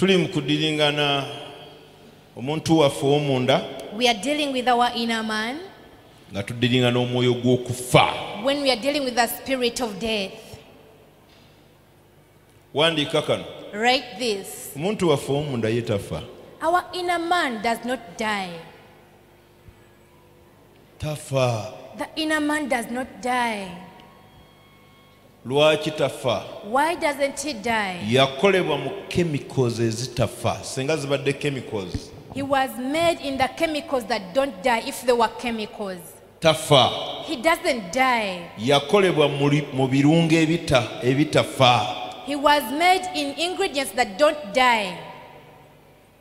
tuli mu kudiringana omuntu waffe ow'omunda We are dealing with our inner man nga tudiringana omwoyo gw'okufa. when we are dealing with the spirit of death. Wandiika kano. Write this. Omuntu waffe ow'omunda ye tafa. Our inner man does not die. Tafa. The inner man does not die. Lwaki tafa? Why doesn't he die? Yakolebwa mu chemicals ezitafa. Senga zibadde chemicals. He was made in the chemicals that don't die if they were chemicals. Tafa. He doesn't die. Yakolebwa mu birungo ebitafa. He was made in ingredients that don't die.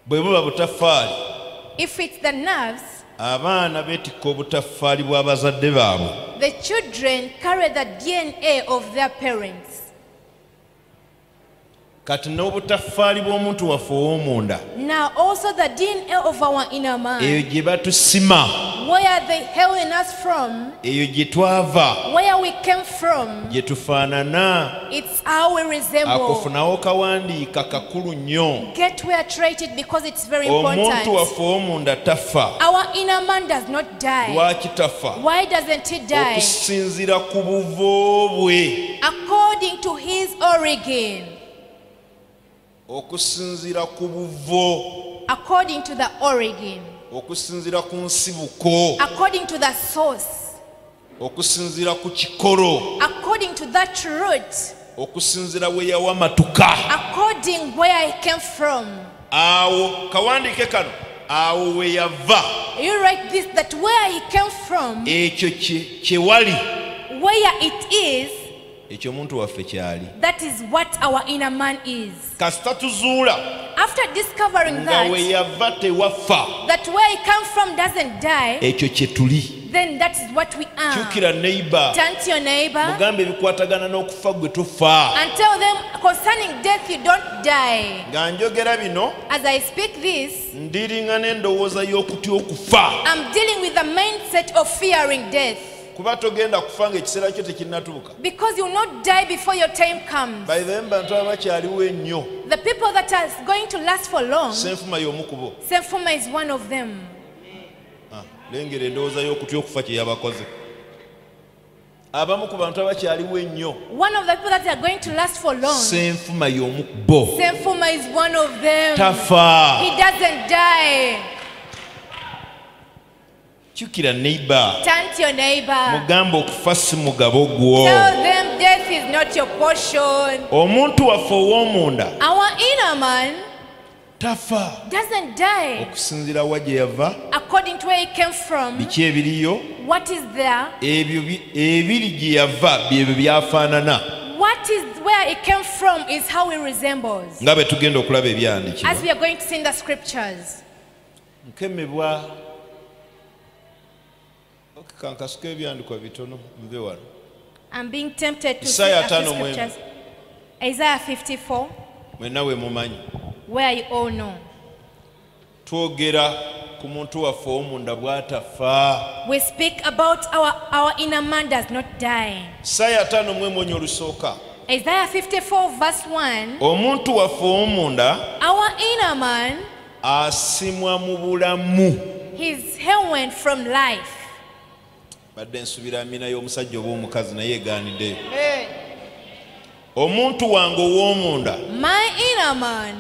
Bwe buba butafaali. If it's the nerves, abaana beetikka obutafaali bw'abazadde baabwe. the children carry the DNA of their parents. Kati n'obutafaali bw'omuntu waffe ow'omunda. Now also the DNA of our inner man. Eyo gye batusima. Where are they hailing us from? Eyo gye twava. Where we came from? Gye tufaanana. It's how we resemble. Akofunawo kawandiika kakulu nnyo. Get where treated because it's very Omuntu important. waffe ow'omunda tafa. Our inner man does not die. Lwaki tafa? Why doesn't he die? Okusinziira ku buvo bwe. According to his origin. Okusinziira ku buvo. According to the origin. Okusinziira ku nsibuko. According to the source. Okusinziira ku kikolo. According to that root. Okusinziira we yawamatuka. According where he came from. Awo kawandiike kano. Awo we yava. You write this, that where he came from, Ekyo kye wali. where it is, Ekyo omuntu waffe kyali. that is what our inner man is. Kasita tuzuula After discovering nga we that, yava tewafa. that where he come from doesn't die, Ekyo kye tuli. then that is what we are. Kyukira neighbor. Turn to your neighbor Mugambe ebikwatagana n'okufa gwe tufa. and tell them concerning death you don't die. Nga njogera bino As I speak this, ndiringa n'endowooza y'okutya okufa. I'm dealing with the mindset of fearing death. Kuba togenda kufa ng'ekiseera kyo tekinnatuuka. Because you will not die before your time comes. By the way, bantu abakyaliwo ennyo. The people that are going to last for long, Senfuma y'omu ku bo. Senfuma is one of them. Lengera endowooza y'okutya okufa kye yabakoze. Abamu ku bantu abakyaliwo ennyo. One of the people that are going to last for long, Senfuma y'omu ku bo. Senfuma is one of them. Tafa. He doesn't die. Kyukira neighbor. Turn to your neighbor. Mugambe okufa si mugabo gwo. Tell them death is not your portion. Omuntu waffe ow'omunda Our inner man tafa. doesn't die. Okusinziira wa gye yava. According to where he came from, Biki ebiriyo. what is there, Ebyo ebiri gye yava byebyo byafaanana. what is where he came from is how he resembles. Nga bwe tugenda okulaba ebyandikibwa. As we are going to see in the scriptures. Nkemebwa kankasuka ebyandikwa bitono nve wano. I'm being tempted to see Isaiah a few 5 scriptures. Isaiah 54, Mwenna we mumanyi. where you all know. Twogera ku muntu waffe ow'omunda bw'atafa. We speak about our inner man does not die. Isaiah 5:1 olusooka. Isaiah 54 verse 1, Omuntu waffe ow'omunda our inner man, asimwa mu bulamu. he's hewn from life. Badde nsubira amina y'omusajja oba omukazi naye egaaniddeyo. Omuntu wange ow'omunda My inner man,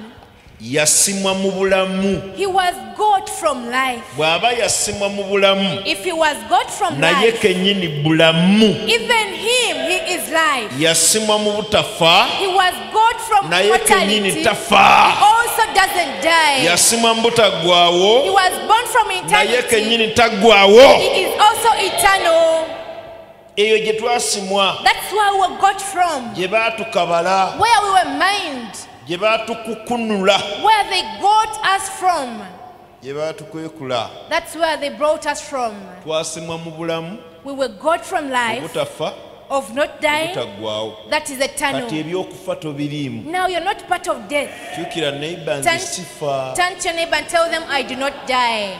yasimwa mu bulamu. he was got from life. Bw'aba yasimwa mu bulamu If he was got from naye life, kennyini bulamu. even him, he is life. Yasimwa mu butafa He was got from naye mortality. kennyini He tafa. also doesn't die. Yasimwa mu He butaggwaawo was born from naye eternity. kennyini taggwaawo. He is also eternal. Eyo gye twasimwa, That's where we got from. gye baatukabala, Where we were mined. gye baatukukunula, Where they got us from. gye baatukwekula. That's where they brought us from. Twasimwa mu bulamu We were got from life obutafa of not dying. obutaggwaawo. That is Kati eternal. ebyokufa tobiriimu. Now you're not part of death. Kyukira neighbor nze Turn sifa. to your neighbor and tell them, I do not die.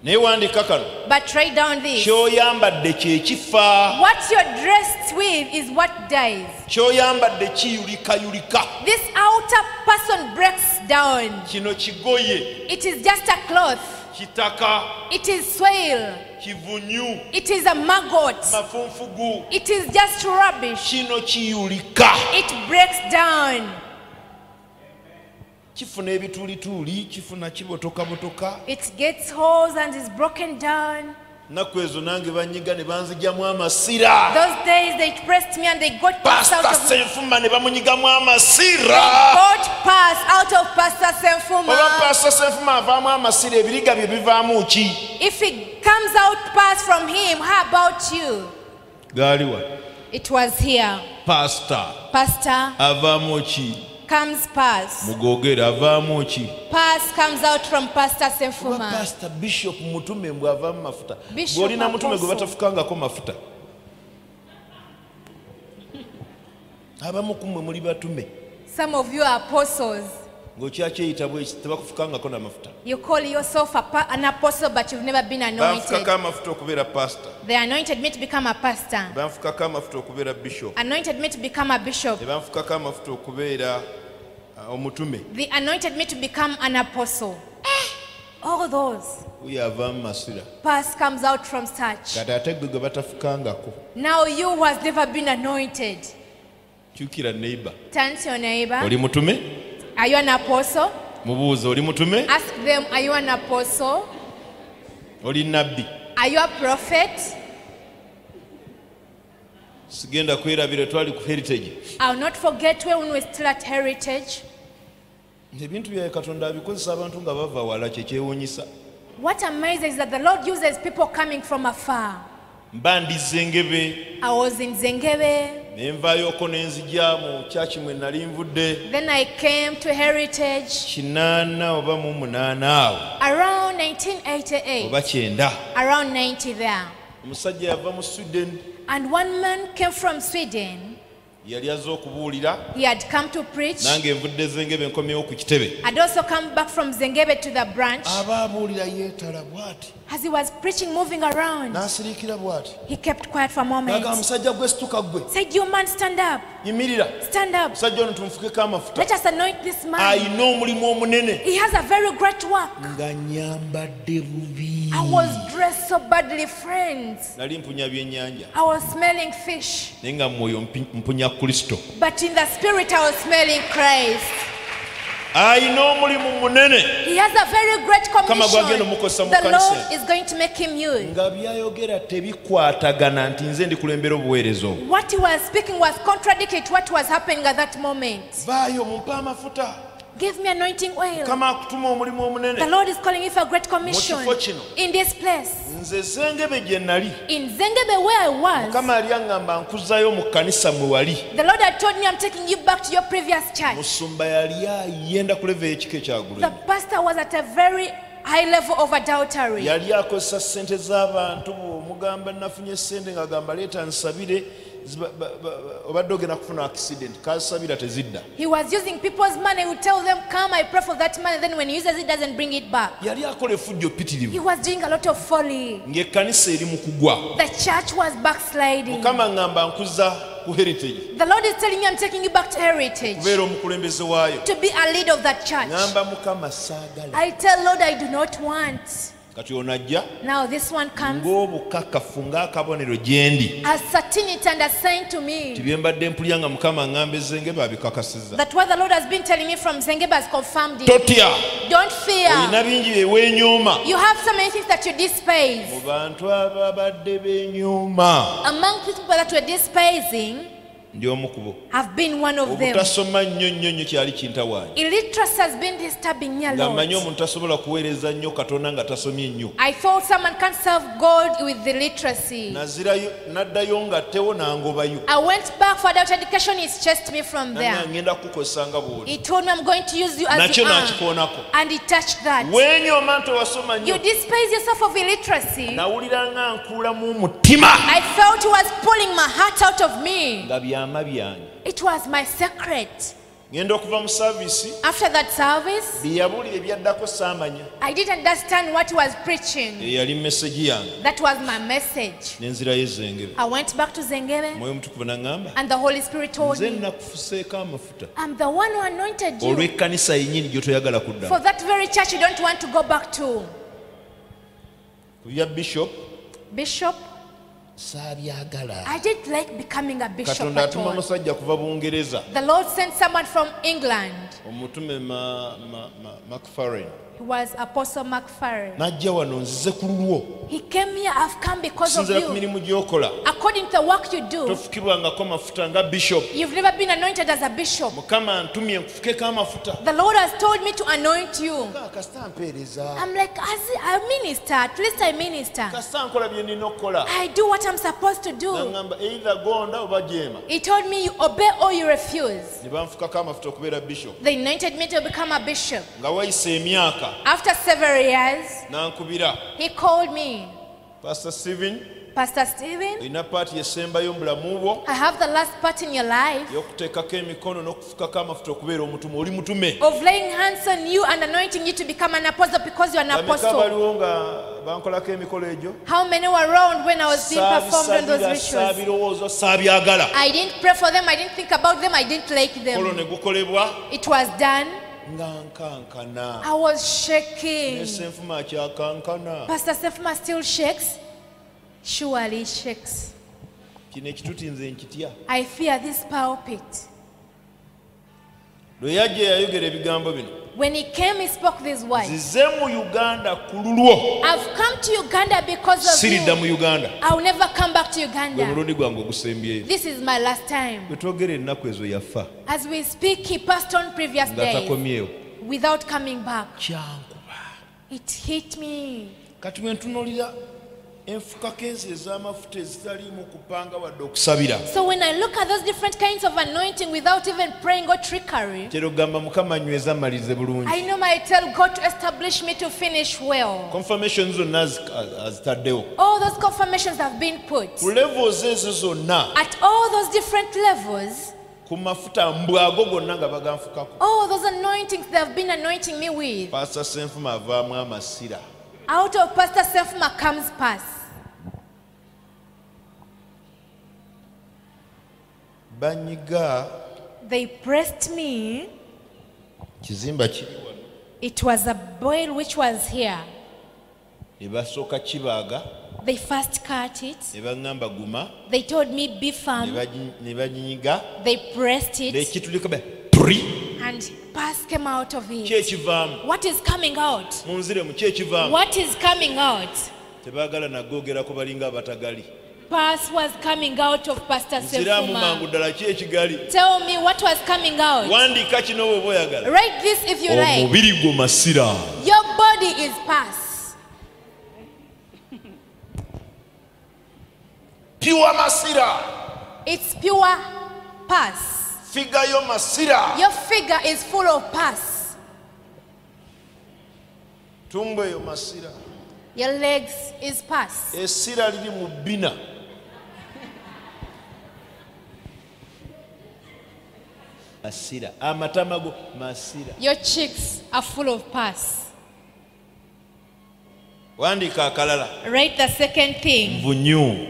Naye wandiika kano. But write down this. Ky'oyambadde kye kifa. What you're dressed with is what dies. Ky'oyambadde kiyulikayulika. This outer part person breaks down, kino kigoye, it is just a cloth, kitaka, it is soil, kivunyu, it is a maggot, mafunfugu, it is just rubbish. kino kiyulika, It breaks down. kifuna ebituulituuli, kifuna kibotokabotoka. It gets holes and is broken down. Nnaku ezo nange banyiga ne banzijamu amasira. Those days they pressed me and they got pass out Pastor of Senfuma ne bamunyigamu They amasira. got pass out of Pastor Oba Senfuma. Pastor Senfuma avaamu amasira, ebiriga bye bivaamu ki? If it comes out pass from him, how about you? Gaaliwa. It was here. Pastor Pastor avaamu ki? comes pass. Mugogere avaamu ki? Pass comes out from Pastor Oba Senfuma. Pastor Bishop mutume mbwe avaamu mafuta. Bishop Bw'olina mutume gwe Apostle. batafukangako mafuta. Abamu ku mmwe muli batume. Some of you are apostles. Ng'okyakyeyita bweki tebakufukangako na mafuta. You call yourself an apostle, but you've never been anointed. Banfukako amafuta okubeera pastor. They anointed me to become a pastor, Banfukako amafuta okubeera bishop. anointed me to become a bishop. Ne banfukako amafuta okubeera omutume. They anointed me to become an apostle. All those. Oyo avaamu masira. Pass comes out from such. Kati ate gwe gwe batafukangako. Now you who has never been anointed. Kyukira neighbor. Turn to your neighbor. Oli mutume? Are you an apostle? Mubuuze, oli mutume? Ask them, are you an apostle? Oli nabbi? Are you a prophet? Sigenda kwerabira twali ku heritage. I'll not forget when we were still at Heritage. Ebintu bya Katonda abikozesa abantu nga bava wala kyekyewuunyisa. What amazes is that the Lord uses people coming from afar. Mba ndi Zengebe, I was in Zengebe, ne nvaayoko ne nzija mu kyaki mwe nali nvudde. then I came to Heritage 8 oba mu 8 awo. around 1988, Oba 9. around 90 there. Omusajja yava mu Sweden. And one man came from Sweden. Yali azze okubuulira. He had come to preach. Nange nvudde Zengebe nkomyewo ku kitebe. I'd also come back from Zengebe to the branch. Aba abuulira yeetala bw'ati. As he was preaching, moving around, N'asiriikira bw'ati. he kept quiet for a moment. Naga musajja gwe situka gwe. Said, you man, stand up. Yimirira. Stand up. Musajja ono tumufukeko amafuta. Let us anoint this man. Ayina omulimu omunene. He has a very great work. Nga nyambadde bubi. I was dressed so badly, friends. Nali mpunya byennyanja. I was smelling fish. Naye nga mu mwoyo mpunya Kristo. But in the spirit, I was smelling Christ. Ayina omulimu munene. He has a very great Kama gwagenda commission. omukozesa mu The kanisa. Lord is going to make him use. Nga byayogera tebikwatagana nti nze ndikulembera obuweereza obwo. What he was speaking was contradictory to what was happening at that moment. Vaayo mumpe amafuta. Give me anointing oil. Kama akutuma omulimu The omunene. Lord is calling you for a great commission. Mu kifo kino. In this place. Nze Zengebe gye nali. In Zengebe where I was. Mukama yali aŋŋamba nkuzzayo mu kkanisa mwe wali. The Lord had told me, I'm taking you back to your previous church. Musumba yali ayenda ku level y'ekika The ekyagulumi. pastor was at a very high level of adultery. Yali akozesa ssente z'abantu bw'omugamba nafunye ssente ng'agamba leeta nsabire obadde ogenda kufuna accident kasabira tezidda. He was using people's money. He would tell them, come, I pray for that money. Then when he uses it, doesn't bring it back. Yali akola effujjo He ppitirivu was doing a lot of folly. ng'ekkanisa eri mu kugwa. The church was backsliding. Mukama ŋŋamba nkuzza ku heritage The Lord is telling me, I'm taking you back to Heritage kubeera omukulembeze waayo. to be a leader of that church. Ŋŋamba Mukama saagala. I tell Lord, I do not want. Kati onajja Now this one comes ng'obukakafu ng'akabonero gye ndi. as certainty and a sign to me Tibye mbadde mpulya nga Mukama aŋŋamba Zengebe abikakasizza. that what the Lord has been telling me from Zengebe has confirmed it. Totya. Don't fear. Olina bingi bye weenyuuma. You have so many things that you despise. Mu bantu ababadde beenyuuma Among people that were despising, ndi omu ku bo. have been one of them. Obutasoma nnyo nnyo nnyo kyali kintawaanya. Illiteracy has been disturbing me a Nga mmanyi lot. omuntu tasobola kuweereza nnyo Katonda nga tasomye nnyo. I thought someone can't serve God with the literacy. Nazirayo naddayo ngattewo n'angobayo. I went back for adult education. He chased me from there. Nange ngenda kukozesa nga bw'oli. He told me, I'm going to use you as Nakyo you are. n'akikoonako. And he touched that. Weenyooma nti owasoma You nnyo. despise yourself of illiteracy. Nawulira nga nkuulamu omutima. I felt he was pulling my heart out of me. Nga byama byange. It was my secret. ngenda okuva mu service After that service, bye yabuulira ebyaddako saamanya I didn't understand what he was preaching. yali message yange That was my message. nenzirayo ezengere I went back to Zengebe, mwoyo mutukuvu naŋŋamba and the Holy Spirit told nze me, nakufuseeko amafuta I'm the one who anointed you olw'ekkanisa yennyini gyotoyagala kudda for that very church you don't want to go back to. ku bya bishop Bishop, saabyagala I didn't like becoming a bishop katonda at atuma all. omusajja kuva bungereza The Lord sent someone from England. omutume macfarren He was Apostle McFarren. n'ajja wano nzize ku lulwo He came here, I've come because of sinzira ku you. mirimu gy'okola According to the work you do, tofukibwangako mafuta nga bishop you've never been anointed as a bishop. mukama antumye nkufukeko amafuta The Lord has told me to anoint you. kasita mpeereza I'm like, as I minister, at least I minister. kasita nkola bye nina okukola I do what I'm supposed to do. naŋŋamba either gonda oba jeema He told me, you obey or you refuse. ne banfukako amafuta okubeera bishop They anointed me to become a bishop. nga wayise emyaka After several years, n'ankubira he called me, pastor Stephen Pastor Stephen, olina paati yesembayo mu bulamu bwo I have the last part in your life y'okuteekako emikono n'okufukako amafuta okubeera omutume oli mutume of laying hands on you and anointing you to become an apostle because you're an bameka apostle. baliwo nga bankolako emikolo egyo How many were around when I was being performed on those saabisabira rituals? saabirowooza saabyagala I didn't pray for them, I didn't think about them, I didn't like kolo them. ne gukolebwa It was done. nga nkankana I was shaking. nesenfuma akyakankana Pastor Sefma still shakes. Surely he shakes. kino ekituti nze nkitya I fear this pulpit. lwe yajja yayogera ebigambo bino When he came, he spoke these words. zize mu uganda ku lulwo I've come to Uganda because of siridda you. mu uganda I'll never come back to gwe Uganda. mulundi gwange ogusembyeyo This is my last time. bwe twogera ennaku ezo yafa As we speak, he passed on previous nga days takomyewo without coming back. kyankuba It hit me. kati bwe ntunuulira enfukako ensi ez'amafuta ezitaliimu kupanga wadde okusabira So when I look at those different kinds of anointing without even praying or trickery, tera ogamba mukama nyweza malirize bulungi I know I tell God to establish me to finish well. confirmation zonna azitaddewo All those confirmations have been put. ku levels ezo zonna At all those different levels, ku mafuta mbwago gonna nga baganfukako all those anointings they have been anointing me with. paasa senfuma avaamu amasira Out of Pastor Sefma comes pass. banyiga They pressed me. kizimba kiri wano It was a boil which was here. ne basooka kibaaga They first cut it. ne baŋŋamba guma They told me be ne firm. ne banyiga They pressed it nekitulika puri and pus came out of ki it. ekivaamu What is coming out? munziremu ki ekivaamu What is coming out? tebaagala nagoogerako balinga abatagali Pus was coming out of Pastor nziraamu mangu Sefuma. ddala ki ekigali Tell me what was coming out. wandiika kino bw'oba oyagala Write this if you like. omubiri gwo masira Your body is pus. piwa masira It's pure pus. figayo masira Your figure is full of pus. tumbo eyo masira Your legs is pus. essira liri mu bbina masira amatama go masira Your cheeks are full of pus. wandiika akalala Write the second thing. nvunyu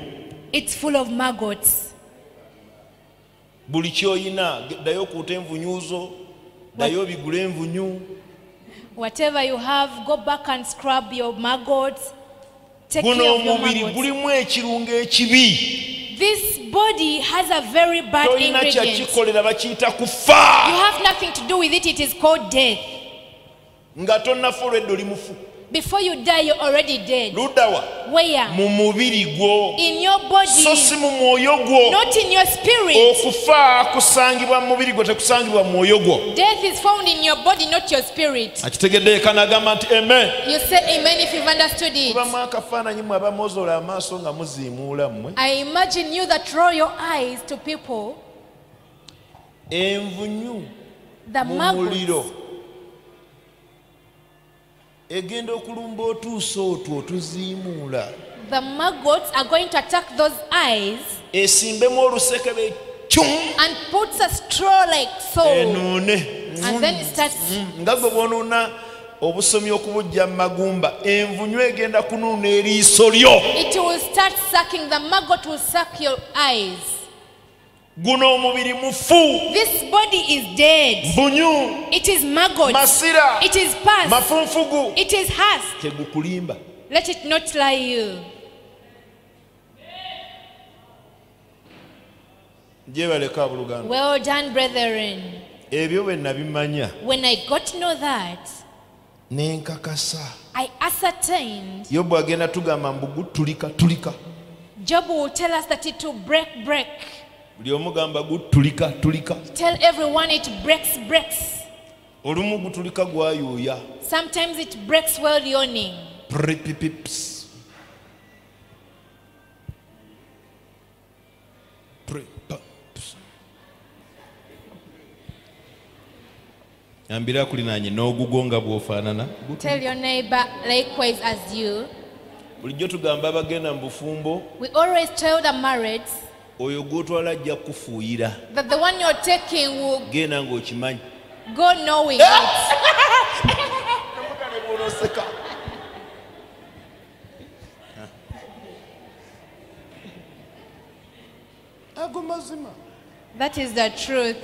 It's full of maggots. buli kyoyina ddayo okuuta envunyu zo ddayo bigula envunyu Whatever you have, go back and scrub your maggots. Take guno care of your omubiri maggots. gulimu ekirungo ekibi This body has a very bad tolina ingredient. kyakikolera bakiyita You kufa have nothing to do with it. It is called death. nga tonnafa olwedde oli mufu Before you die, you're already dead. luddawa Where? mu mubiri gwo In your so body, si mu mwoyo gwo not in your spirit. okufa kusangibwa mu mubiri gwo tekusangibwa mu mwoyo gwo Death is found in your body, not your spirit. akitegedde kanagamba nti amen You say amen if you've understood it. kubamu akafaananyi mwe abamozola amaaso nga muziimuula mmwe I imagine you that roll your eyes to people, envunyu the mu maggots. muliro egenda okulumba otuuso otwo otuziimuula The maggots are going to attack those eyes esimbemu olusekebe and puts a straw like so, enuune and then it starts. nga gwe bwonoona obusomi okubujja mu magumba, envunyu egenda kunuuna eriiso lyo. It will start sucking, the maggot will suck your eyes. Guno omubiri mufu, This body is dead. bunyu, It is maggot. masira, It is pus. mafunfugu, It is husk. tegukulimba. Let it not lie you. Gyebaleka abooluganda. Well done, brethren. Ebyo bwe nabimanya When I got to know that, ne nkakasa. I ascertained. Yobu agenda tugamba mbu gutulika. Job will tell us that it will break. Buli omu gamba gutulika. Tell everyone it breaks. Olumu gutulika gwayuuya. Sometimes it breaks while yawning. Pripipips. Ambira kulinaanye n'ogugonga bw'ofaanana. Tell your neighbor likewise as you. Bulijjo tugamba abagenda mu bufumbo, We always tell the married oyo gw'otwala ajja kufuuyira. that the one you're taking will Genda ng'okimanyi. go knowing it. Ago mazima. That is the truth.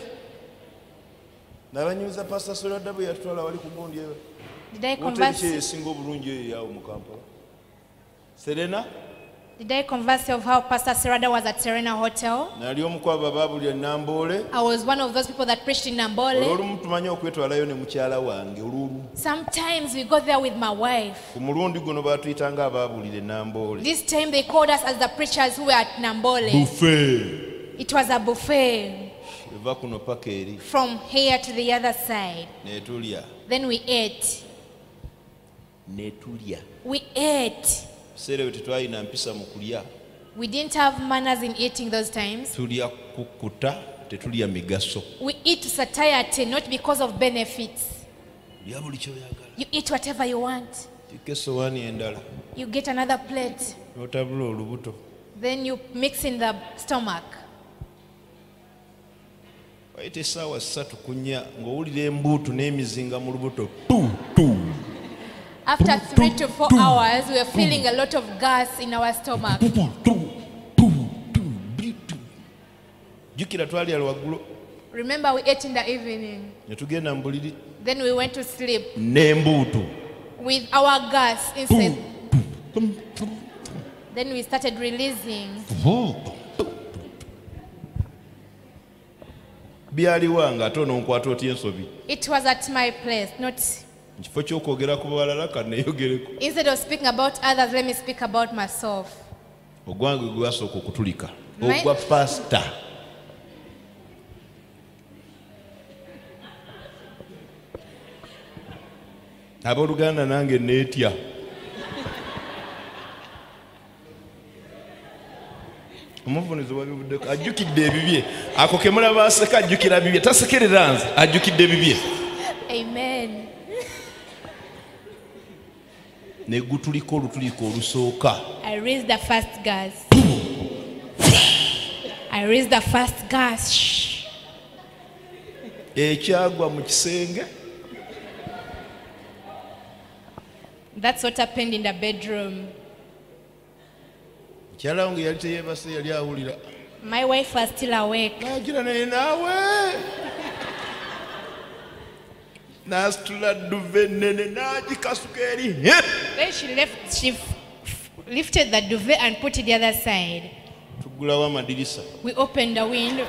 Nabanyumiza Pastor Serena bwe yatwala wali ku gundi ewe. Did I Hoteli converse? ki esinga obulungi eyo yawo mu Kampala? Serena Did I converse of how Pastor Serada was at Serena Hotel? nali omu ku abo abaabulira Namboole. I was one of those people that preached in Nambole. Olwolumu tumanyi okwetwalayo ne mukyala wange olwolumu. Sometimes we go there with my wife. Ku mulundi guno baatuyitanga abaabulira Namboole. This time they called us as the preachers who were at Nambole. Buffet. It was a buffet Eva kuno paka eri. from here to the other side. Ne tulya. Then we ate. Ne tulya. We ate. Biseera ebyo tetwalina mpisa mu kulya. We didn't have manners in eating those times. Tulya kukkuta, tetulya migaso. We eat to satiety, not because of benefits. Lya buli ky'oyagala. You eat whatever you want. Tikka essowaani endala. You get another plate. N'otabula olubuto. Then you mix in the stomach. Wayita essaawa 3 ku 4 ng'owulira embuutu n'emizinga mu lubuto. After 3 to 4 hours, we were feeling a lot of gas in our stomach. Jjukira twali alwa ggulo Remember, we ate in the evening. ne tugenda mu buliri Then we went to sleep n'embuutu. with our gas inside. Then we started releasing. Byaliwa ng'ate ononkwata otya ensobi. It was at my place, not. Mu kifo ky'okwogera ku balala kanneeyogereko. Instead of speaking about others, let me speak about myself. Ogwange gwe wasooka okutulika. My- Ogwa pasita. Abooluganda nange neetya. Omuvunuzi wabivuddeko ajjukidde ebibye. Ako ke mulaba aseka ajjukira bibye. Tasekerera nze ajjukidde ebibye. Amen. Ne gutuliko olutuliko olusooka. I raised the first gas. I raised the first gas. Shh. Ekyagwa mu kisenge. That's what happened in the bedroom. Mukyala wange yali teyeebase yali awulira. My wife was still awake. Nagira naye naawe. N'asitula duve ennene n'agikasuka eri. Then she lifted the duvet and put it the other side. Tuggulawo amadirisa. We opened the window.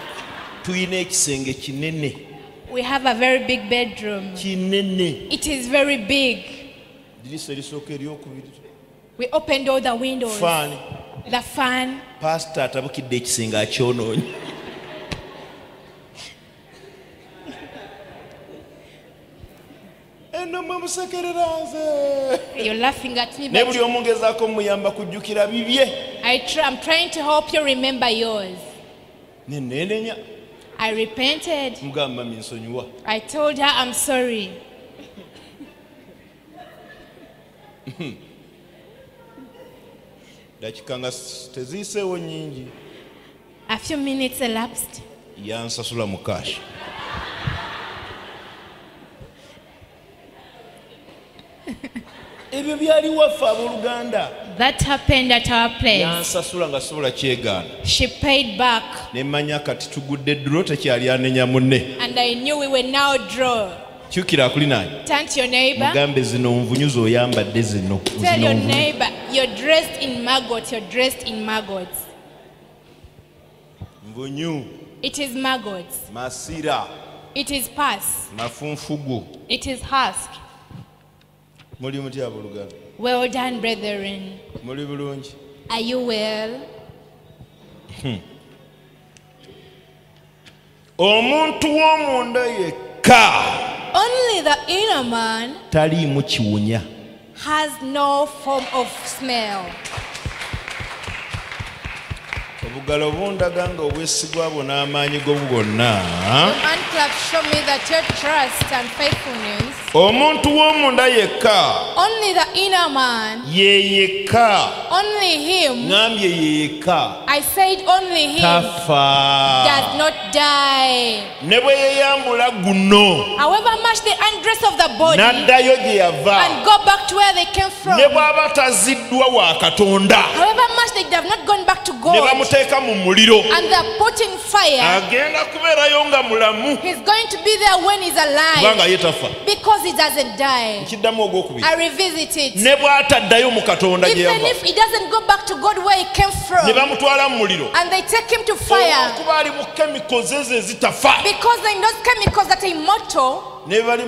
Tuyina ekisenge kinene. We have a very big bedroom. Kinene. It is very big. Dirisa erisooka eryokubiri. We opened all the windows. Faani. The fan. Pasita atabukidde ekisenge akyonoonye. Eno mwe musekerera nze. You're laughing at me, Ne buli but omu ngezaako muyamba kujjukira bibye. I'm trying to help you remember yours. Ne neenenya. I repented. Mugamba minsonyiwa. I told her I'm sorry. Dakika nga teziiseewo nnyingi. A few minutes elapsed. yansasula mu cash. Ebyo byali waffe abooluganda. That happened at our place. Yansasula nga sobola kyegaana. She paid back. Ne mmanya kati tugudde ddulo tekyali anenya munne. And I knew we were now drawn. Kyukira akuli naye. Turn to your neighbor. Mugambe zino nvunyu z'oyambadde zino. Tell your neighbor, you're dressed in maggots. You're dressed in maggots. Mvunyu. It is maggots. Masira. It is pus. Mafunfugu. It is husk. Muli mutya abooluganda? Well done, brethren. Muli bulungi? Are you well? Omuntu w'omunda yekka Only the inner man taliimu kiwunya. has no form of smell. Obugalo bundaga nga obwesigwa bwo n'amaanyi go bwonna. Your hand clap show me that your trust and faithfulness. Omuntu w'omunda yekka Only the inner man, ye yekka. only him, Ngambye ye yekka I said only him, tafa. does not die. Ne bwe yeyambula guno However much they undress of the body n'addayo gye yava. and go back to where they came from, Ne bw'aba taziddwa wa Katonda however much they have not gone back to ne God, bamuteeka mu muliro, and they are put in fire, agenda kubeerayo nga mulamu he's going to be there when he's alive kubanga ye tafa. because he doesn't die. Nkiddamu ogwokubiri. I revisit it. Ne bw'ataddayo mu Katonda gye Even yava if he doesn't go back to God where he came from, ne bamutwala mu muliro, and they take him to fire olw'okuba ali mu chemicals ezo ezitafa, because in those chemicals that are immortal, ne bali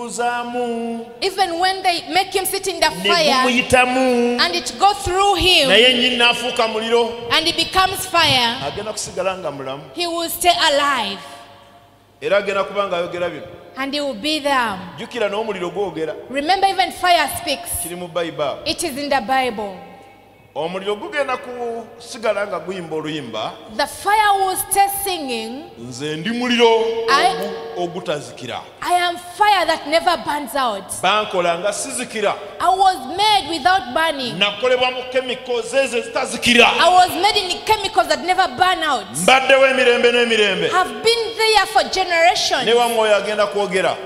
mutuuzaamu even when they make him sit in the ne fire gumuyitamu, and it goes through him naye nnyini n'afuuka muliro, and he becomes fire, agenda kusigala nga mulamu he will stay alive era agenda kuba ng'ayogera bino. and he will be there. Jjukira n'omuliro gwogera, Remember, even fire speaks. kiri mu Bayibuli. It is in the Bible. Omuliro gugenda kusigala nga guyimba oluyimba, The fire will stay singing, nze ndi muliro I- ogutazikira. I am fire that never burns out. Bankola nga sizikira, I was made without burning. nakolebwa mu chemicals ezo ezitazikira. I was made in chemicals that never burn out. Mbaddewo emirembe n'emirembe. Have been there for generations. Ne wamwoyo agenda kwogera.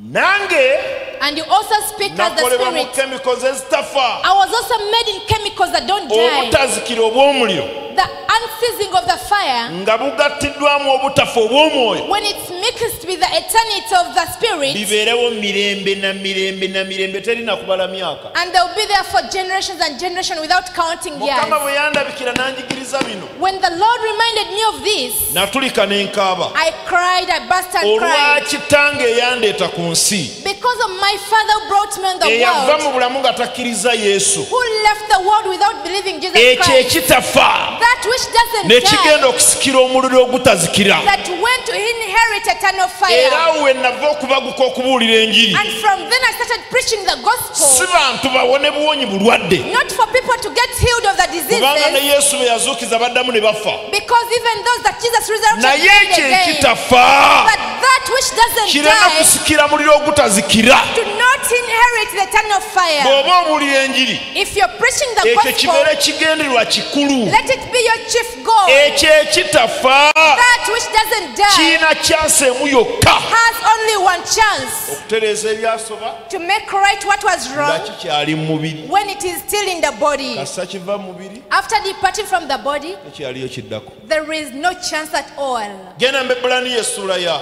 Nange And you also speak as the nakolebwa mu Spirit. chemicals ezitafa. I was also made in chemicals that don't die. Obutazikira obw'omuliro The unceasing of the fire, nga bugattiddwamu obutafa obw'omwoyo, when it's mixed with the eternity of the Spirit, bibeerewo mirembe na mirembe na mirembe, terina kubala myaka. and they'll be there for generations and generations without counting years. Mukama bwe yandabikira n'anjigiriza bino, When the Lord reminded me of this, natulika ne nkaaba. I cried, I burst and Olwa cried. kitange eyandeeta ku nsi, Because of my Father who brought me on the eyava world, mu bulamu nga takkiriza Yesu, who left the world without believing Jesus ekyo Christ, ekitafa that which doesn't ne die, kigenda okusikira omuliro ogutazikira. that went to inherit eternal fire. Era awo we nava okubaguka okubuulira enjiri, And from then I started preaching the si gospel, bantu bawone buwonyi bulwadde, not for people to get healed of the kubanga ne diseases, Yesu bwe yazuukiza baddamu ne bafa. because even those that Jesus resurrected Naye died ekyo again. ekitafa But that which doesn't kirema die kusikira muliro ogutazikira. do not inherit the eternal fire. Bw'oba obuulira enjiri, If you're preaching the ekyo gospel, kibeere kigendererwa kikulu. let it be your chief goal. Ekyo ekitafa That which doesn't die kirina kyansi emu yokka, has only one chance okutereeza ebyasoba to make right what was nga wrong kikyali mu mubiri. when it is still in the body. Kasa kiva mu mubiri After departing from the body, tekyaliyo kiddako. there is no chance at all. Genda mu Ebbulaniya essuula ya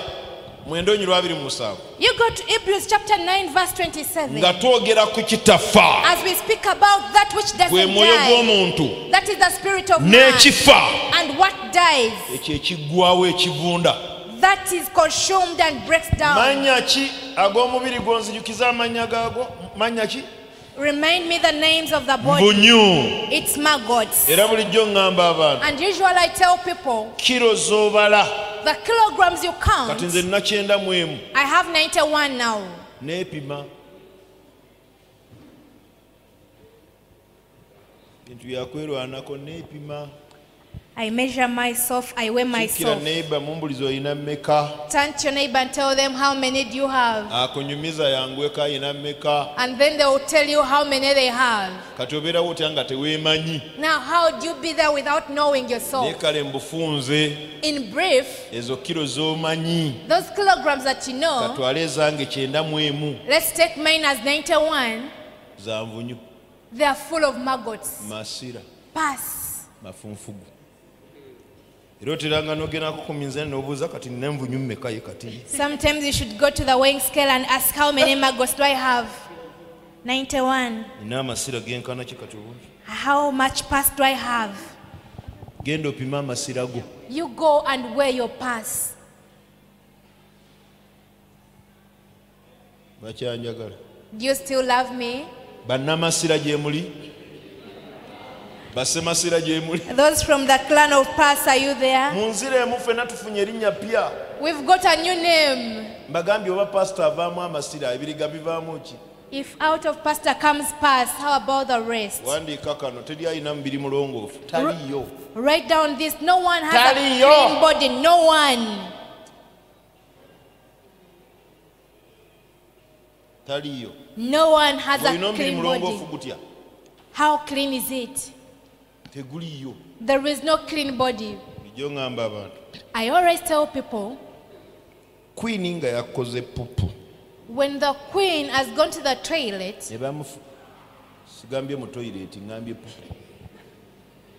9:27 You go to Hebrews chapter 9 verse 27. nga twogera ku kitafa, As we speak about that which gwe doesn't mwoyo die, gw'omuntu that is the spirit of man, n'ekifa, and what dies, ekyo ekiggwaawo ekivunda. that is consumed and breaks down. Mannya ki ag'omubiri gonzijukiza amannya gaago? Mannya ki? Remind me the names of the body. Bunyu. It's maggots. Era bulijjo ŋŋamba abantu, And usually I tell people, kiro z'obala, the kilograms you kati count, nze nina 91, I have 91 now. neepima. Bintu byakwerwanako, neepima. I measure myself, I weigh Kikira myself. neighbor mumbulizo oyina mmeka. Turn to your neighbor and tell them how many do you have. Akunyumiza yangweka ayina mmeka. And then they will tell you how many they have. Kati obeerawo otya nga teweemanyi. Now, how do you be there without knowing yourself? Naye kale mbufunze In brief, ezo kilo z'omanyi. those kilograms that you know, Katwale ezange 91 let's take mine as 91, za nvunyu, they are full of maggots. masira, Pass. mafunfugu. Era oteranga n'ogendako ku minzaani n'obuuza kati nina envunyu mmeka ye kati. Sometimes you should go to the weighing scale and ask how many maggots do I have? 91. Nina amasira genkana ki kati obungi. How much pus do I have? Genda opime amasira go. You go and weigh your pus. Bakyanjagala. Do you still love me? Bannamasira gye muli? Bassemasira gye muli? Those from the clan of Pus, are you there? Mu nzira emu ffenna tufunye erinnya pya. We've got a new name. Mbagambye oba pasita avaamu amasira ebiriga bivaamu ki? If out of pastor comes pus, how about the rest? Wandiika kano teri alina mubiri mulongoofu. Taliyo. Write down this. No one has a Taliyo. clean body. No one. Taliyo. No one has Olina a omubiri clean mulongoofu body. gutya? How clean is it? Teguliyo. There is no clean body. Bijjo ngamba abantu. I always tell people, Queen nga yakoze pupu. when the queen has gone to the toilet, Ne bamufu. Sigambye mu toilet ngambye pupu.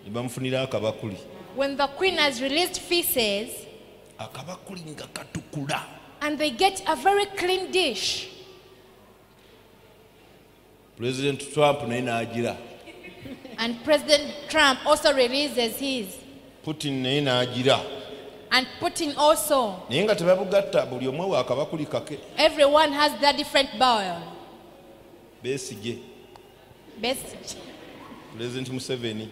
Ne bamufunira akabakuli. when the queen has released feces, Akabakuli nga katukula. and they get a very clean dish, President Trump naye n'agira. and President Trump also releases his, Putin naye n'agira. and Putin also. Naye nga tebabugatta buli omu wa akabakuli kake. Everyone has their different bowl. Besigye. Best. President Museveni.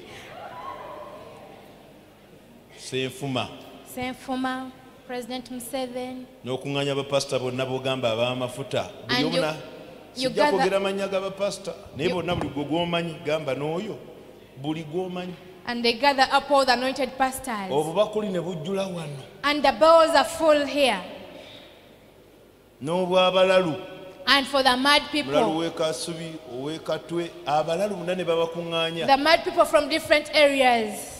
Senfuma. Senfuma, President Museveni. N'okuŋŋaanya abapasita bonna b'ogamba ab'amafuta. Buli And omu na you sijja gather- kwogera mannya g'abapasita. Naye bonna buli gwe gw'omanyi gamba n'oyo. Buli gw'omanyi. And they gather up all the anointed pastors. Obubakuli ne bujjula wano. And the bowls are full here. N'obw'abalalu. And for the mad Mulalu people, w'ekasubi, ow'ekatwe, abalalu bonna ne babakuŋŋaanya. the mad people from different areas,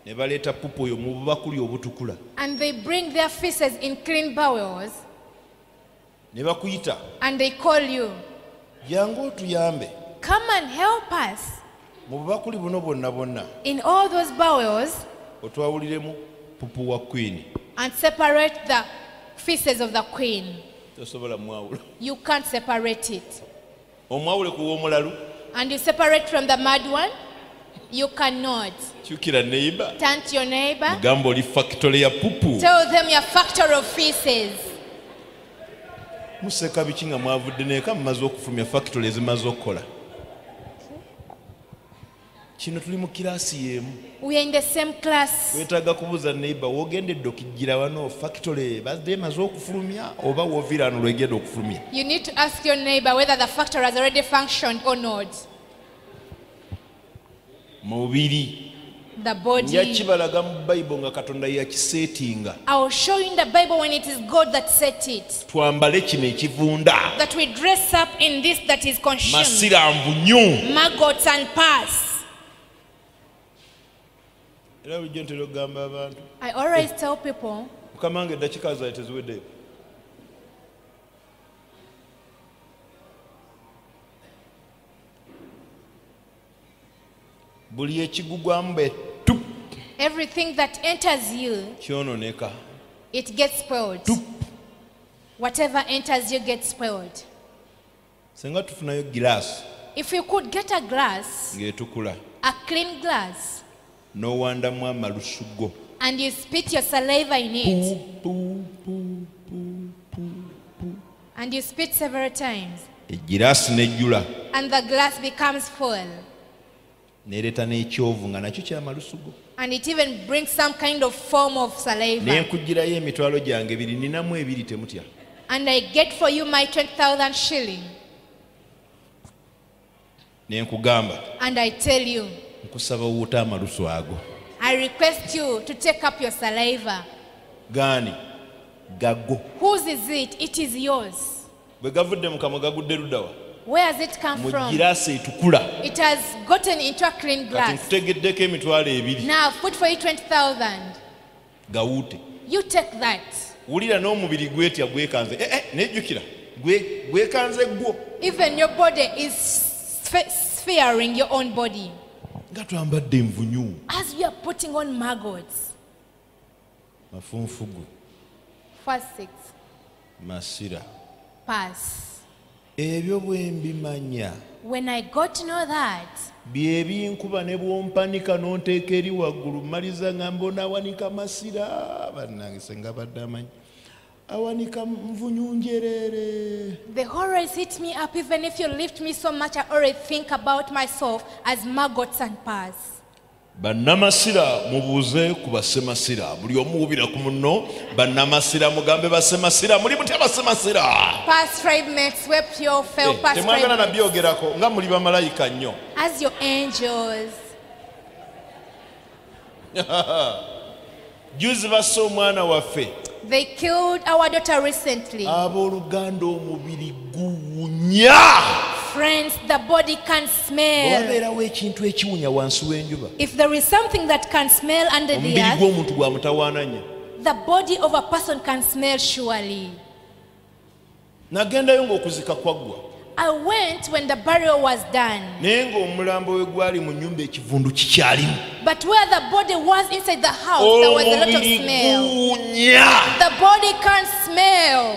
Ne baleeta pupu oyo mu bubakuli obutukula. and they bring their feces in clean bowls, Ne bakuyita. and they call you, Jangu otuyambe. come and help us. Mu bubakuli buno bwonna bwonna. In all those bowls, Otwawuliremu pupu wa Queen. and separate the feces of the queen. Tosobola mwawula. You can't separate it. Omwawule ku w'omulalu. And you separate from the mad one? You cannot. Kyukira neighbor. Turn to your neighbor. Gamba oli factory ya pupu. Tell them your factory of feces. Museka biki nga mwavudde neeka mumaze okufulumya factory ezimaze okukola. Kino tuli mu kiraasi y'emu. We are in the same class. Weetaaga kubuuza neighbor w'ogendedde okijjira wano factory bazze emaze okufulumya oba w'oviira wano lw'egenda okufulumya. You need to ask your neighbor whether the factory has already functioned or not. Mubiri. The body. Yakibalaga mu Bible nga Katonda yakiseetinga. I will show you in the Bible when it is God that set it. Twambale kino ekivunda. That we dress up in this that is consumed. Masira nvunyu. Maggots and pus. Era bulijjo ntera okugamba abantu. I always tell people, Mukama wange eddakiika zaabwe teziweddeyo. Buli ekigugwamu betu everything that enters you, kyonooneka. it gets spoiled. Whatever enters you gets spoiled. Singa tufunayo giraasi If you could get a glass, ng'etukula a clean glass, n'owandamu amalusu go. and you spit your saliva in it, and you spit several times, Egiraasi nejjula and the glass becomes full, n'ereeta n'ekyovu nga nakyo kya malusu go. and it even brings some kind of form of Ne saliva. nkugirayo emitwalo gyange ebiri ninamu ebiri temutya. And I get for you my 20,000 shilling, Ne nkugamba and I tell you, nkusaba wuuta amalusu ago. I I request you to take up your saliva. Gaani gago Whose is it? It is yours. bwe gavudde mu kamwa gagudde luddawa Where has it come mu from? giraasi etukula It has gotten into a clean kati glass. nkutegeddeko emitwalo 2 Now, put for you 20,000. gawuute You take that. wulira n'omubiri gwetya gwekanze nejjukira gwekanze gwo Even your body is fearing your own body. nga twambadde envunyu As we are putting on maggots. mafunfugu Verse 6. masira Pass. ebyo bwe mbimanya When I got to know that, bye binkuba ne bwompanika n'onteeka eri waggulu mmaliza nga mbona awanika masira bannange senga badde amanyi awanika nvunyu njereere the horrors hit me up. Even if you lift me so much, I already think about myself as maggots and pass. bannamasira mubuuze ku bassemasira buli omu wubira ku munno bannamasira mugambe bassemasira muli mutya bassemasira Past tribe mates, swept your fell past temwagala tribe mates. nabyogerako nga muli bamalayika nnyo As your angels. juzi basse omwana waffe They killed our daughter recently. abooluganda omubiri guwunya Friends, the body can smell. wabeerawo ekintu ekiwunya wansi w'enjuba If there is something that can smell under the omubiri earth, gw'omuntu gwa mutawaana nnyo the body of a person can smell surely. nagendayo ng'okuzika kwaggwa I went when the burial was done. naye ng'omulambo we gwali mu nnyumba ekivundu kikyalimu But where the body was inside the house, there was a lot of omubiri smell. guwunya The body can smell.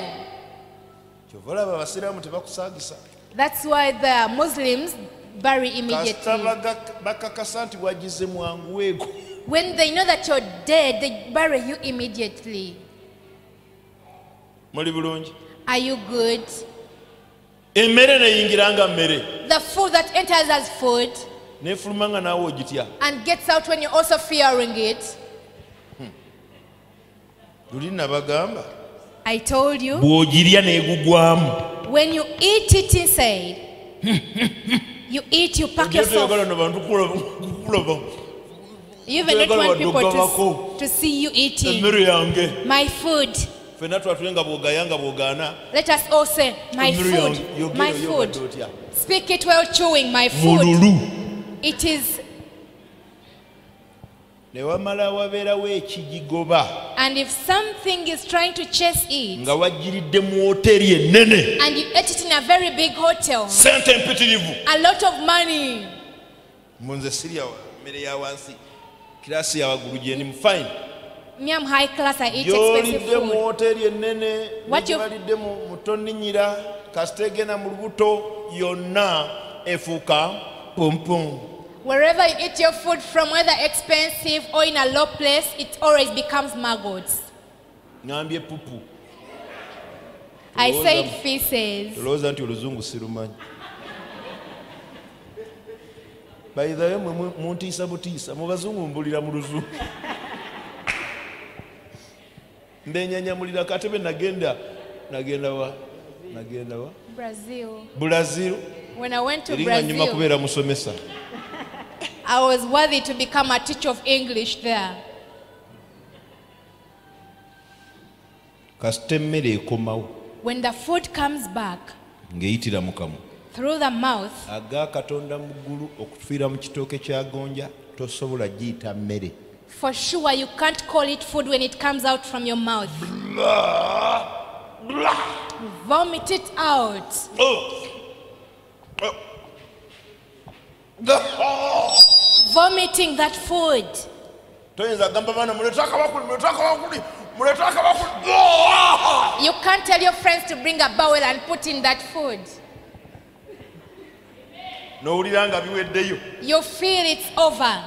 kyova olaba abasiraamu tebakusaagisa That's why the Muslims bury kasita immediately. bakakasa nti wagize mwangu weego When they know that you're dead, they bury you immediately. muli bulungi Are you good? emmere neyingira nga mmere The food that enters as food nefuluma nga naawe ogitya and gets out when you're also fearing it. luli nabagamba I told you, bw'ogirya neegugwamu when you eat it inside, you eat, you pack yourself. toyagala na bantu kulaba You even don't want people to see you eating. emmere yange My food. fenna twatule nga bw'ogaya bw'ogaana Let us all say, my emmere yange food, my yogera food. yobadde otya Speak it while chewing, my food. mululu It is, ne wamala wabeerawo ekigigoba and if something is trying to chase it, nga wagiridde mu woteri ennene and you ate it in a very big hotel, sente mpitirivu a lot of money, munze sirya mmere ya wansi kirasi ya waggulu gye ndi mu fine me I'm high class, I eat expensive gy'olidde mu food. woteri ennene What you- negibalidde mu tonninyira kasita egenda mu lubuto yonna efuuka pumpum Wherever you eat your food from, whether expensive or in a low place, it always becomes maggots. ngambye pupu I said feces. olowooza nti oluzungu sirumanyi bayithayo mwe muntiisa butiisa mu bazungu mbulira mu luzungu mbenyanyamulira katebe nagenda wa Brazil. Brazil When I went to eringa nyuma Brazil, kubeera musomesa I was worthy to become a teacher of English there. kasita emmere ekomawo When the food comes back ng'eyitira mu kamwa through the mouth, aga katonda mu ggulu okutufiira mu kitooke kya gonja tosobola giyita mmere for sure you can't call it food when it comes out from your mouth. Vomit it out. Vomiting that food. toyinza gamba baana mulete akabakuli You can't tell your friends to bring a bowl and put in that food. n'owulira nga biweddeyo You feel it's over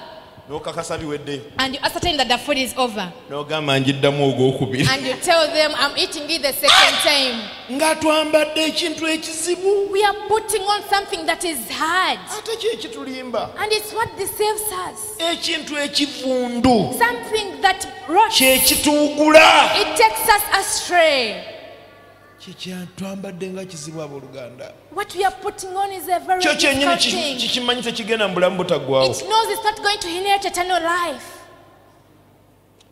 n'okakasa biweddeyo and you ascertain that the food is over. n'ogamba njiddamu ogwokubiri And you tell them, I'm eating it the second time. nga twambadde ekintu ekizibu We are putting on something that is hard. ate ki ekitulimba And it's what deceives us. ekintu ekivundu Something that rots. kye kituugula It takes us astray. kyekyatwambadde nga kizibu abooluganda What we are putting on is a very kyo kyennyini difficult thing. kikimanyi tekigenda mu bulamu butaggwawo It knows it's not going to inherit eternal life.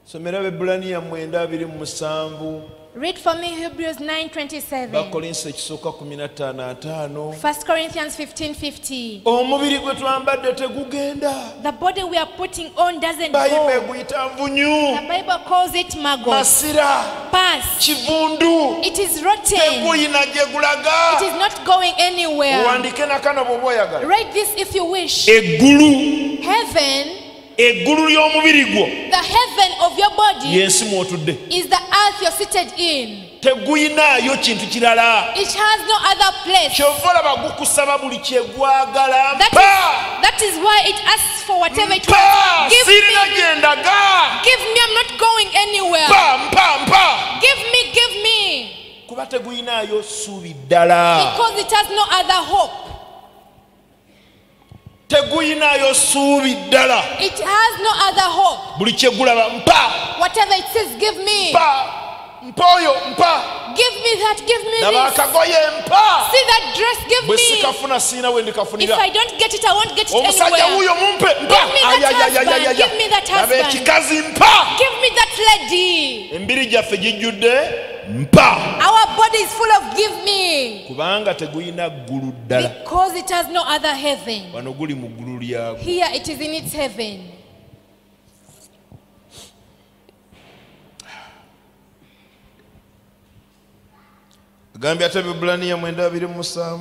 somera Abaebbulaniya 9:27. Read for me Hebrews 9:27. Bakolinso ekisooka 15:5. 1 Corinthians 15:50. Omubiri gwe twambadde tegugenda. The body we are putting on doesn't Bayibuli go. guyita nvunyu. The Bible calls it maggot. Masira. Pus. Kivundu. It is rotten. Teguyina gye gulaga. It is not going anywhere. Wandike na kano bw'oba oyagala. Write this if you wish. Eggulu. Heaven, Eggulu ly'omubiri gwo. the heaven of your body, Y'ensi mw'otudde. is the earth you're seated in. Teguyinaayo kintu kirala. It has no other place. Kyova olaba gukusaba buli kye gwagala. Mpa! That is why it asks for whatever it Mpa! wants. Give Sirina me, gye ndaga. give me, I'm not going anywhere. Mpa! Give me. Kuba teguyinaayo ssuubi ddala. Because it has no other hope. Teguyinaayo ssuubi ddala. It has no other hope. Buli kye gulaba mpa. Whatever it says, give me. Mpa oyo mpa. Give me that, give me Laba this. akagoye mpa. See that dress, give Bwe me. sikafuna siina we If ndikafunira. I don't get it, I won't get it Omusajja anywhere. wuuyo mumpe mpa. Give me that husband. Give me that Laba husband. ekikazi mpa. Give me that lady. Embiri gyaffe gijjudde mpa. Our body is full of give me. Kubanga teguyina ggulu ddala. Because it has no other heaven. Wano guli mu ggulu lyagwo. Here it is in its heaven. Agambye ate Abaebbulaniya 9:27.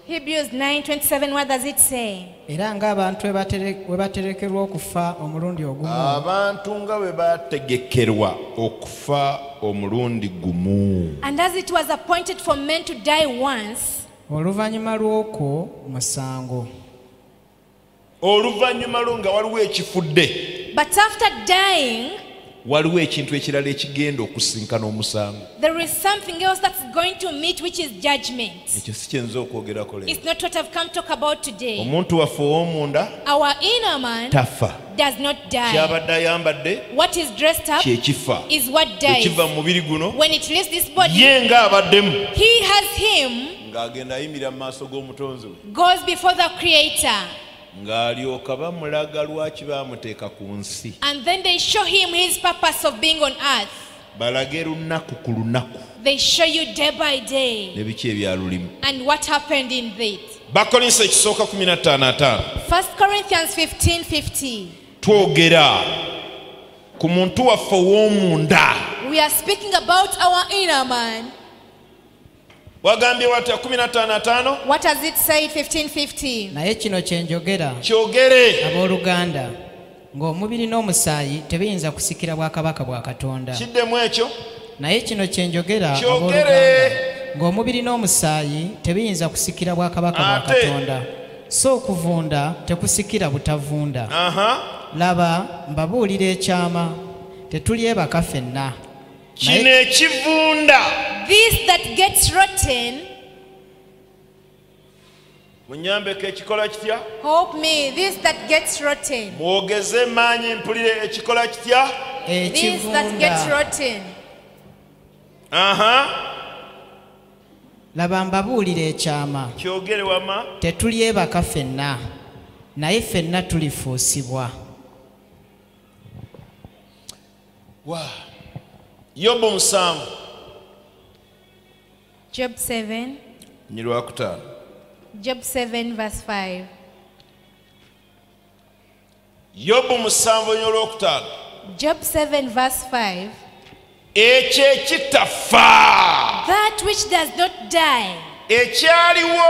Hebrews 9:27, what does it say? Era ng'abantu we baterekerwa okufa omulundi ogumu. Abantu nga bwe bategekerwa okufa omulundi gumu. And as it was appointed for men to die once, Oluvannyuma lw'okwo musango. Oluvannyuma lwo nga waliwo ekifudde. but after dying, Waliwo ekintu ekirala ekigenda okusinkana omusango. there is something else that's going to meet, which is judgment. Ekyo si kyenza okwogerako leero. It's not what I've come to talk about today. Omuntu waffe ow'omunda Our inner man tafa. does not die. Kyabadde ayambadde What is dressed up kyekifa. is what dies. Ekiva mu mubiri guno When it leaves this body, ye ng'abaddemu. he has him, Ng'agenda ayimirira mu maaso g'omutonzi we. goes before the Creator. Ng'alyoka bamulaga lwaki baamuteeka ku nsi. And then they show him his purpose of being on earth. Balage lunaku ku lunaku They show you day by day ne biki ebyalulimu. and what happened in it. Bakolinso ekisooka 15:5. 1 Corinthians 15:50. Twogera ku muntu waffe ow'omunda. We are speaking about our inner man. Wagambye watya 15:5? What does it say? 15:50. Naye kino kye njogera Kyogere. abooluganda ng'omubiri n'omusaayi tebiyinza kusikira bwakabaka bwa Katonda. Kiddemu ekyo. Naye kino kye njogera Kyogere. abooluganda ng'omubiri n'omusaayi tebiyinza kusikira bwakabaka bwa Ate. Katonda. So okuvunda tekusikira butavunda. Aha. Laba mbabuulira ekyama tetulyebaka ffenna. Kino ekivunda. This that gets rotten, Munyambeko ekikola kitya? help me. This that gets rotten. Mwogeze maanyi mpulire ekikola kitya? This that gets Ekivunda. rotten. Aha. Laba mbabuulira ekyama Kyogere wama. tetulyebaka ffenna naye ffenna tulifuusibwa. Yobu 7. Job 7. Nyirwakutaano. Job 7 verse 5. Yobu 7:5. Job 7 verse 5. Ekyo ekitafa. That which does not die, Ekyaliwo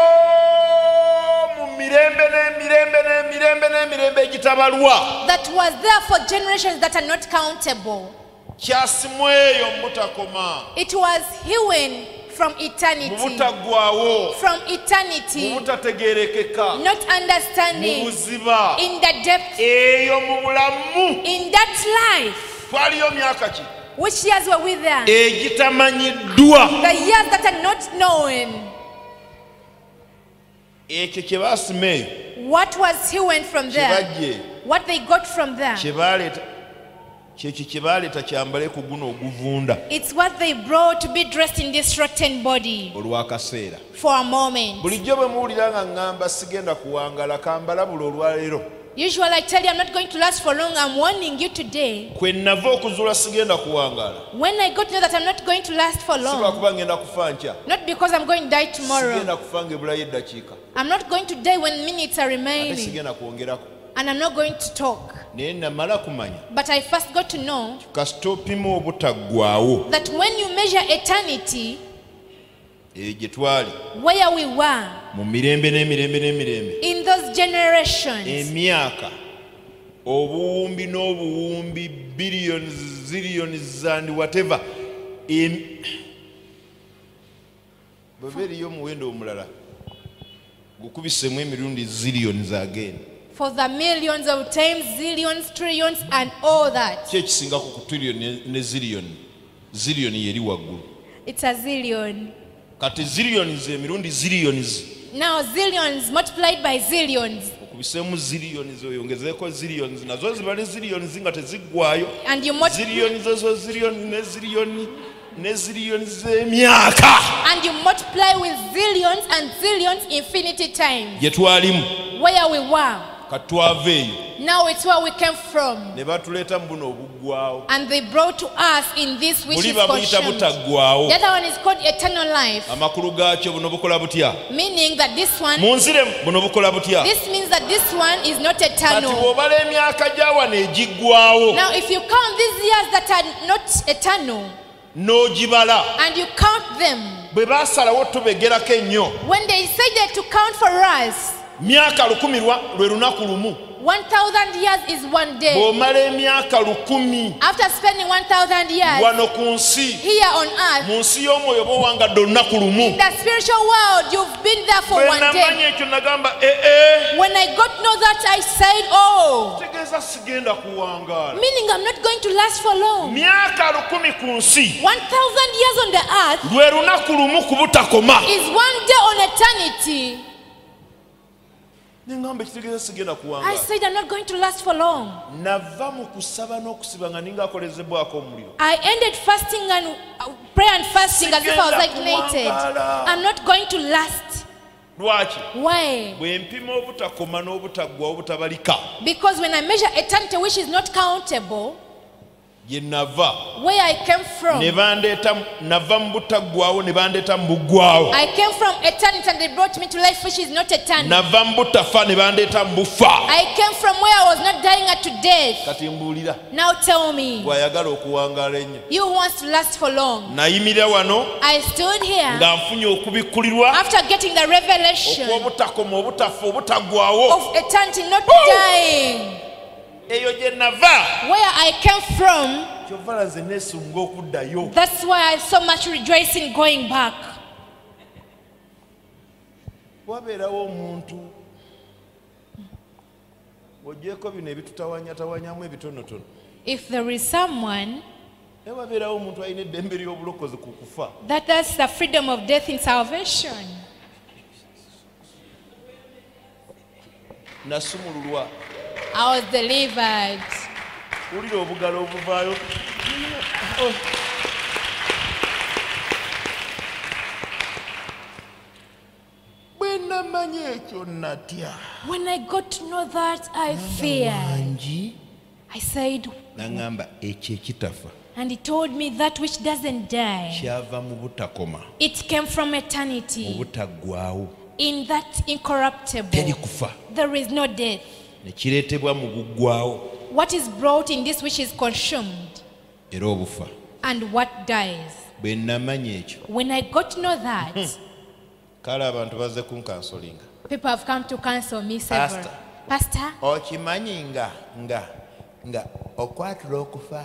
mu mirembe n'emirembe n'emirembe n'emirembe egitabalwa. that was there for generations that are not countable. Kyasimweyo mutakoma. It was hewn from Mu eternity. butaggwaawo. From Mu eternity. butategeerekeka. Not Mu understanding. buziba. In the depth. Eyo mu bulamu. In that life. Twaliyo myaka ki? Which years were we there? Egitamanyiddwa. The years that are not known. Ekyo kye baasimeeyo. What was hewn from Kye there? bajje. What they got from there? Kye baaleeta. Kyekyo kye baaleeta kyambale ku guno oguvunda. It's what they brought to be dressed in this rotten body Olw'akaseera. for a moment. Bulijjo bwe muwulira nga ŋŋamba sigenda kuwangala kambala buli olwaleero. Usually I tell you I'm not going to last for long. I'm warning you today. Kwe nava okuzuula sigenda kuwangaala. When I got to know that I'm not going to last for Si long, lwakuba ngenda kufa nkya. not because I'm going to die tomorrow. Sigenda kufa ng'ebulayo eddakiika. I'm not going to die when minutes are Ate remaining. sigenda kwongerako. And I'm not going to talk. Naye namala kumanya. But I first got to know Kasita opima obutaggwaawo. that when you measure eternity, Gye twali. where we were, Mu mirembe n'emirembe n'emirembe. in those generations, Emyaka. Obuwumbi n'obuwumbi. Billions, zillions and whatever. Bw'eba eriyo omuwendo omulala. Gukubisemu emirundi zillions again. for the millions of times, zillions, trillions, and all that. Ki ekisingako ku trillion ne zillion? Zillion yeri waggulu. It's a zillion. Kati zillions emirundi zillions. Now zillions multiplied by zillions. Okubisemu zillions oyongezeeko zillions nazo ziba ne zillions nga teziggwaayo. And you multiply Zillions ezo zillions ne zillions ne zillions z'emyaka. and you multiply with zillions and zillions infinity times. Gye twalimu. Where we were. Kati twava eyo. Now it's where we came from. Ne batuleeta mu buno obuggwaawo. And they brought to us in this which Buli is babuyita consumed. butaggwaawo. The other one is called eternal life. Amakulu gaakyo buno bukola butya? Meaning that this one, Munziremu buno bukola butya? this means that this one is not Kati eternal. bw'obala emyaka gya wano egiggwaawo Now if you count these years that are not eternal n'ogibala and you count them, bwe baasalawo tubegerako ennyo when they decided to count for us, myaka 1,000 lwe lunaku lumu 1,000 years is one day. bw'omala emyaka 1,000 After spending 1,000 years wano ku nsi here on earth, mu nsi y'omwoyo bw'owangadde olunaku lumu in the spiritual world, you've been there for bwe one day. namanya ekyo nagamba When I got to know that, I said, oh, tegeeza sigenda kuwangaala meaning I'm not going to last for long. myaka 1,000 ku nsi 1,000 years on the earth lwe lunaku lumu ku butakoma is one day on eternity. neŋŋamba ekitegeeza sigenda I kuwangaala said I'm not going to last for long. nava mu kusaba n'okusiba nga ninga akolezebwako omuliro I ended fasting and prayer and fasting as if I was ignited. I'm not going to last. lwaki Why? bwe mpima obutakoma n'obutaggwa obutabalika Because when I measure eternity, which is not countable, gye nava where I came from, ne bandeeta nava mu butaggwawo ne bandeeta mu buggwawo I came from eternity and they brought me to life, which is not eternal. nava mu butafa ne bandeeta mu bufa I came from where I was not dying unto death. kati mbuulira Now tell me, bw'ayagala okuwangaala ennyo you who wants to last for long? nayimirira wano I stood here nga nfunye okubikkulirwa after getting the revelation okw'obutakoma obutafa obutaggwawo of eternity not dying. eyo gye nava Where I came from, kyova nze neesunga okuddayo that's why I so much rejoicing going back. wabeerawo omuntu ogyeko bino ebitutawanyamu ebitonotono If there is someone naye wabeerawo omuntu alina eddembe ly'obulokozi ku kufa that has the freedom of death in salvation, nasumululwa I was delivered. wulira obugalo obuvaayo bwe namanya ekyo natya When I got to know that, I feared. wangi I said, naŋŋamba ekyo ekitafa and he told me that which doesn't die, kyava mu butakoma it came from eternity. obutaggwaawo In that teri incorruptible, kufa there is no death. ne kireetebwa mu buggwaawo What is brought in this which is consumed, era obufa and what dies. bwe namanya ekyo When I got to know that, kale abantu bazze kunkansolinga people have come to counsel me several. Pastor, okimanyi nga okwatula okufa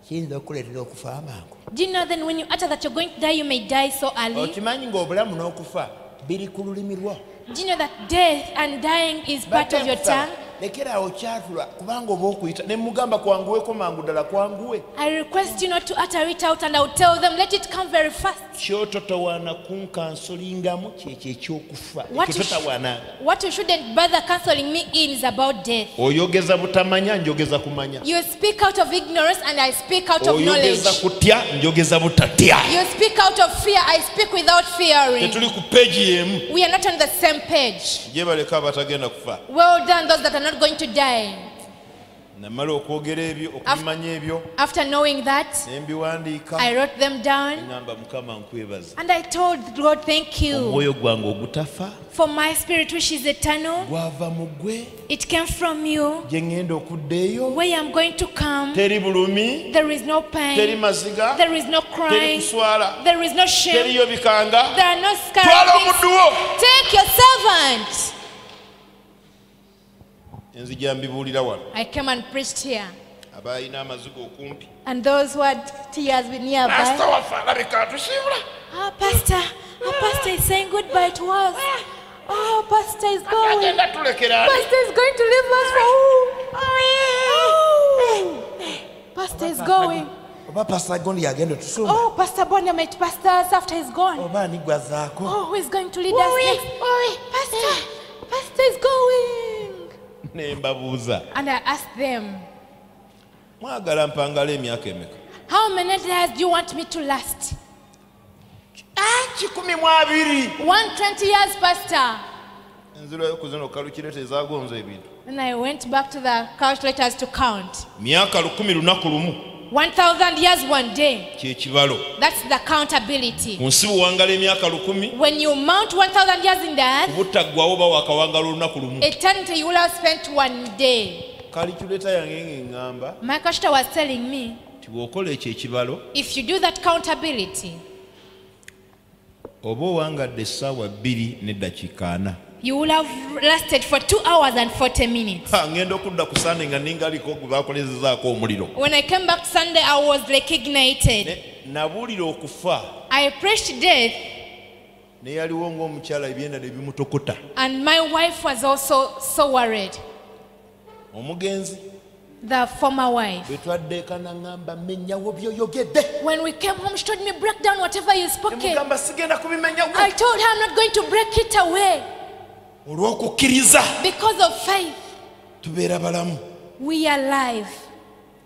kiyinza okuleetera okufa amangu do you know then when you utter that you're going to die, you may die so early? okimanyi ng'obulamu n'okufa biri ku lulimi lwo Do you know that death and dying is part of your tongue? lekeraawo kyatula kubanga oba okuyita ne mugamba kwanguweko mangu ddala kwanguwe I request you not to utter it out, and I'll tell them, let it come very fast. kyototawaana kunkansolingamu kyekyo ekyokufa What you, ekyototawaana what you shouldn't bother counseling me in is about death. oyogeza butamanya njogeza kumanya You speak out of ignorance, and I speak out of knowledge. oyogeza kutya njogeza butatya You speak out of fear, I speak without fearing. tetuli ku peegi y'emu We are not on the same page. gye baleka abatagenda kufa Well done, those that are not going to die. namala okwogera ebyo okubimanya ebyo After knowing that, nembiwandiika I wrote them down ngamba mukama nkwebaza and I told God, thank you omwoyo gwange ogutafa for my spirit which is eternal. gwava mu ggwe It came from you. gye ŋŋenda okudda eyo Where I'm going to come, teri bulumi there is no teri pain, maziga there is no teri crying, kuswala there is no shame, teriyo bikanga there are no twala scarring. omuddu wo Take your servant. enzija mbibuulira wano I came and preached here, abalina amaziga okumpi and those who had tears were nearby. nasita waffe alabika atusiibula Pastor is saying goodbye to us. Oh, Pastor is going. agenda tulekera Pastor is going to leave us for who? Pastor is going. oba pasita gondi yagenda otusumba Oh, Pastor Bonda might pastor us after he's gone. oba anigwazaako Oh, who is going to lead us next? Pastor is going. ne mbabuuza And I asked them, mwagala mpangala emyaka emeka how many years do you want me to last? 120 120 years, Pastor. enzirayo kuzino kalukirete ezagonza ebintu And I went back to the calculators to count. myaka 1000 lunaku lumu 1,000 years one day. kyekibalo That's the countability. ku nsi buwangala emyaka 1000 When you mount 1,000 years in the earth, butaggwawo ba wakawangala olunaku lumu eternity you will have spent one day. kalikuleta yange ng'eŋŋamba My pastor was telling me, nti bw'okola ekyo ekibalo if you do that countability, oba owangadde essaawa 2 n'eddakiika 4 you will have lasted for 2 hours and 40 minutes. ngenda okudda ku sande nga ningaliko gwe baakolezezaako omuliro When I came back Sunday, I was like ignited. nabuulira okufa I preached death, ne yaliwo ng'omukyala ebyenda ne bimutokota and my wife was also so worried. omugenzi The former wife. bwe twadde eka naŋŋamba menyawo byoyogedde When we came home, she told me, break down whatever you spoken. emugamba sigenda kubimenyawo I told her I'm not going to break it away. olw'okukkiriza Because of faith, tubeera balamu we are alive.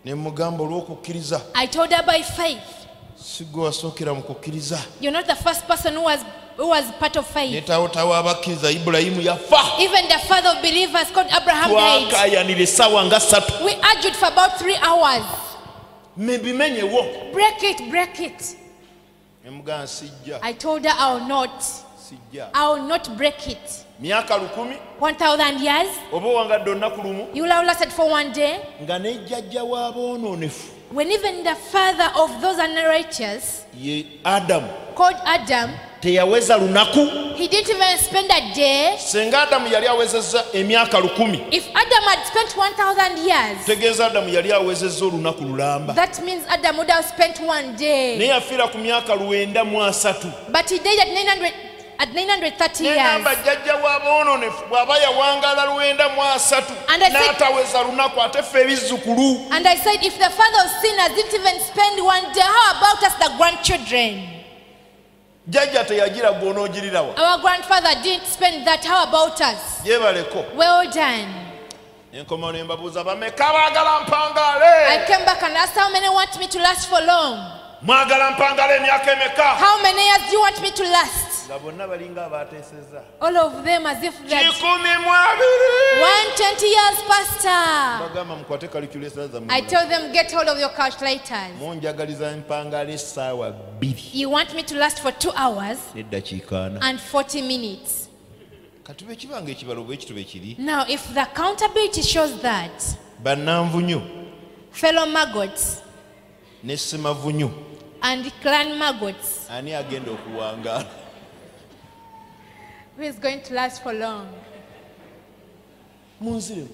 ne mugamba olw'okukkiriza I told her by faith. si gwe wasookera mu kukkiriza You're not the first person who was part of faith. netawotawo abakkiriza ibulayimu yafa Even the father of believers called Abraham died. twakayanira essaawa nga 3 We argued for about 3 hours. mebimenyewo Break it. emugamba sijja I told her sijja I will not break it. myaka 1000 1,000 years, oba owangadde olunaku lumu you will have lasted for one day. nga nejjajja w'aboononefu When even the father of those unrighteous, ye adamu called Adam, teyaweza lunaku he didn't even spend a day. senga adamu yali awezezza emyaka 1000 If Adam had spent 1,000 years, tegeeza adamu yali awezezza olunaku lulamba that means Adam would have spent one naye day. yafiira ku myaka 903 But he died at 930 negamba years. jjajja w'aboononefu bw'aba yawangala 903 And I said- n'ataweza lunaku ate ffe ebizzukulu And I said, if the father of sinners didn't even spend one day, how about us, the grandchildren? jjajja teyagira gwe onoogirirawa Our grandfather didn't spend that. How about us? yebaleko Well done. enkomo ne mbabuuza bameka baagala I mpangaale came back and asked, how many want me to last for long? mwagala mpangaale emyaka emeka How many years do you want me to last? nga bonna balinga abaateeseza All of them as if that 120 120 years, Pastor. bagamba mukwate kalikulesa I zammwe told them, get hold of your calculators. munjagaliza empangaale essaawa 2 You want me to last for 2 hours n'eddakiika 4 and 40 minutes. katuba ekibanga ekibalo bwe kitube kiri Now, if the accountability shows that, bannanvunyu fellow maggots ne semavunyu and clan maggots, ani agenda okuwangaala who is going to last for long? munzire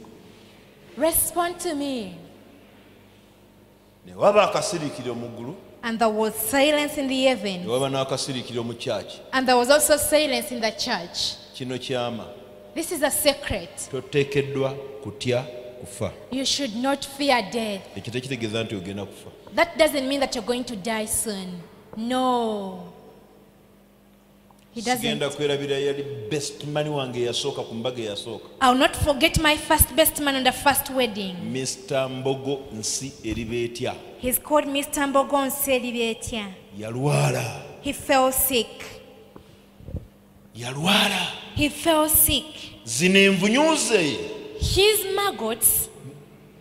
Respond to me. ne waba akasiriikiro mu ggulu And there was silence in the ne heavens, waba n'akasiriikiro mu kyaki and there was also silence in the church. kino kyama This is a secret. toteekeddwa kutya kufa You should not fear death. ekyo tekitegeeza nti ogenda kufa That doesn't mean that you're going to die soon. No. He sigenda doesn't. kwerabira yali best man wange eyasooka ku mbaga eyasooka I'll not forget my first best man on the first wedding. Mr. Mbogo nsi eriba etya He's called Mr. Mbogo Nselibetia. yalwala He fell sick. yalwala He fell sick. zino envunyu ze his maggots,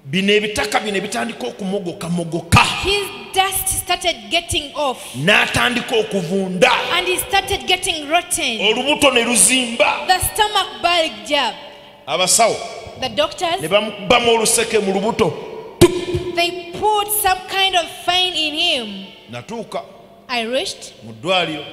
bino ebitaka bino ebitandika okumogokamogoka, his dust started getting off n'atandika okuvunda, and he started getting rotten. olubuto ne luzimba. The stomach bulged up. Abasawo The doctors, ne bamubamu oluseke mu lubuto. they put some kind of fine in him. Natuuka I reached mu ddwaliro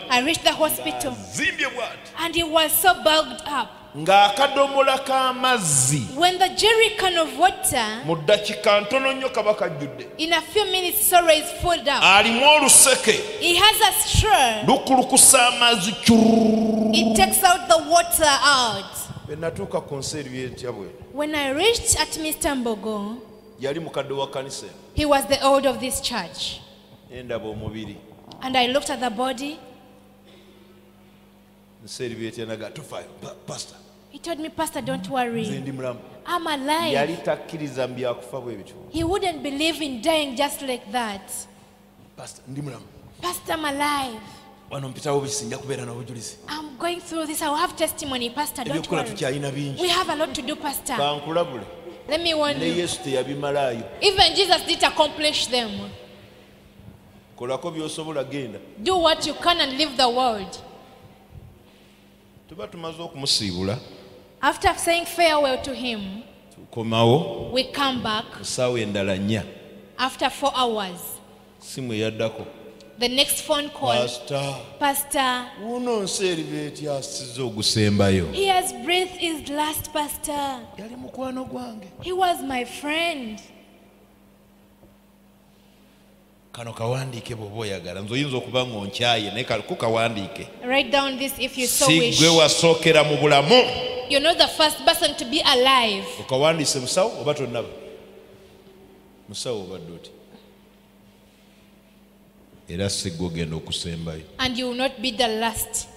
the hospital zimbye bw'ati and he was so bulged up. ng'akadomola k'amazzi When the jerrycan of water mu ddakiika ntono nnyo kaba kajjudde, in a few minutes sorrow is filled up. alimu oluseke He has a straw. lukulukusa amazzi kyurr. It takes out the water out. Bwe natuuka ku nsi eri etya bwe, When I reached at Mr. Mbogo, yali mukadde wa kkanisa he was the old of this church. endaba omubiri And I looked at the body. nsi eri byetya naga tofaayo pasita He told me, Pastor, don't nze worry. ndi mulamu. I'm alive. Yali takkiriza mu byakufa bwe bityo. He wouldn't believe in dying just like that. Pasita ndi mulamu, Pastor, I'm alive. wano mpitawo bisi nja kubeera n'obujulizi. I'm going through this. I'll have testimony, Pastor. Don't Ebyokukola worry. tukyalina bingi. We have a lot to do, Pastor. Kankulabule Let me warn ne you. Yesu teyabimalaayo. Even Jesus did accomplish them. Kolako by'osobola, genda. Do what you can and leave the world. Tuba tumaze okumusiibula, After saying farewell to him, tukomawo we come back mu ssaawa endala 4. after 4 hours. Simu eyaddako, The next phone call, pasita Pastor, wuno nsi eri beetya asize ogusembayo. he has breathed his last, Pastor. Yali mukwano gwange. He was my friend. Kano kawandiike bw'oba oyagala, nze oyinza okuba ng'onkyaye naye kukawandiike. Write down this if you so Si wish. gwe wasookera mu bulamu. You're not the first person to be alive. Okawandiise musawo oba tonnaba? Musawo obadde oti. Era si gwe ogenda okusembayo. And you will not be the last.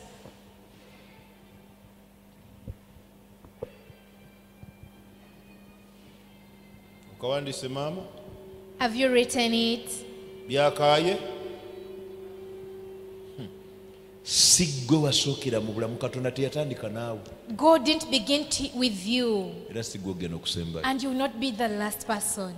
Okawandiise maama? Have you written it? Byakaaye? Si gwe wasookera mu bulamu, Katonda teyatandika naawe. God didn't begin with you. Era si gwe ogenda okusembayo. And you will not be the last person.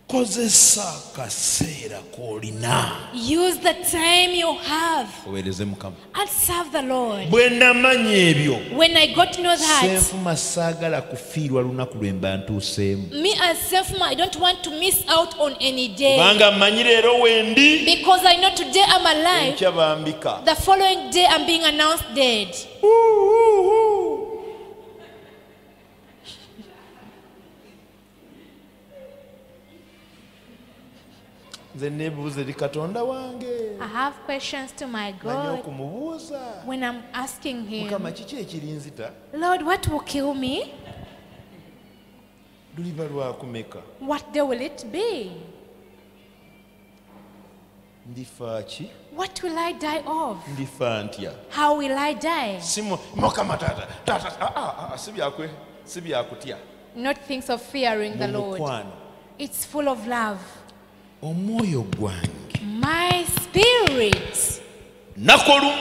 Kozesa akaseera k'olina. Use the time you have Oweereze Mukama. and serve the Lord. Bwe namanya ebyo, When I got to know that, senfuma saagala kufiirwa lunaku lwe mba ntuuseemu. me as Sefuma, I don't want to miss out on any day. Kubanga mmanyi leero wendi, Because I know today I'm alive. enkya bambika. The following day I'm being announced dead. Nze neebuuza eri Katonda wange. I have questions to my Manyi God okumubuuza. when I'm asking Him, Mukama kiki ekirinzita? Lord, what will kill me? Luliba lwakumeka. What day will it be? Ndifa ki? What will I die of? Ndifa ntya? How will I die? Mukama taata, si byakutya. Not things of fearing the Mu Lord. mukwano. It's full of love. Omwoyo gwange. My spirit. Nakolu.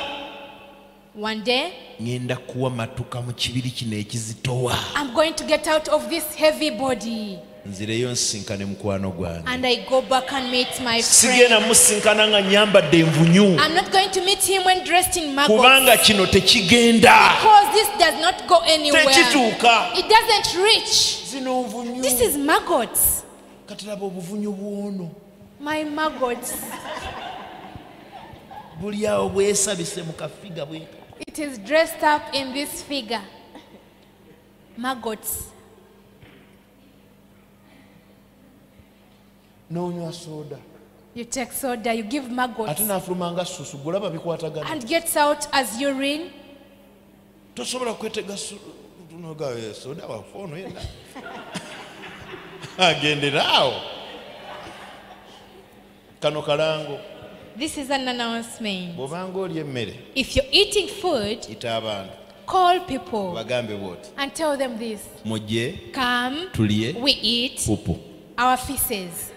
One day, Ngenda kuwa matuka mu kibiri kino ekizitowa. I'm going to get out of this heavy body. Nzireyo nsinkane mukwano gwange. And I go back and meet my Sigenda friend. musinkana nga nyambadde envunyu. I'm not going to meet him when dressed in maggots. Kubanga kino tekigenda. Because this does not go anywhere. Tekituuka. It doesn't reach. Zino nvunyu. This is maggots. Katiraba obuvunyu bwono. My maggots. Buli awo bwesabise mu kafiga bwe. It is dressed up in this figure. Maggots. N'onywa soda. You take soda, you give maggots, Ate n'afuluma nga ssusu golaba bikwatagana. and gets out as urine. Tosobola kwetega tunoga soda wafe ono yenna. Agendera awo. Kano kalango. This is an announcement. Bw'obanga oli emmere, If you're eating food, yita abantu. call people Bagambe bw'oti. and tell them this. Mujje, Come, tulye, we eat pupu. our feces.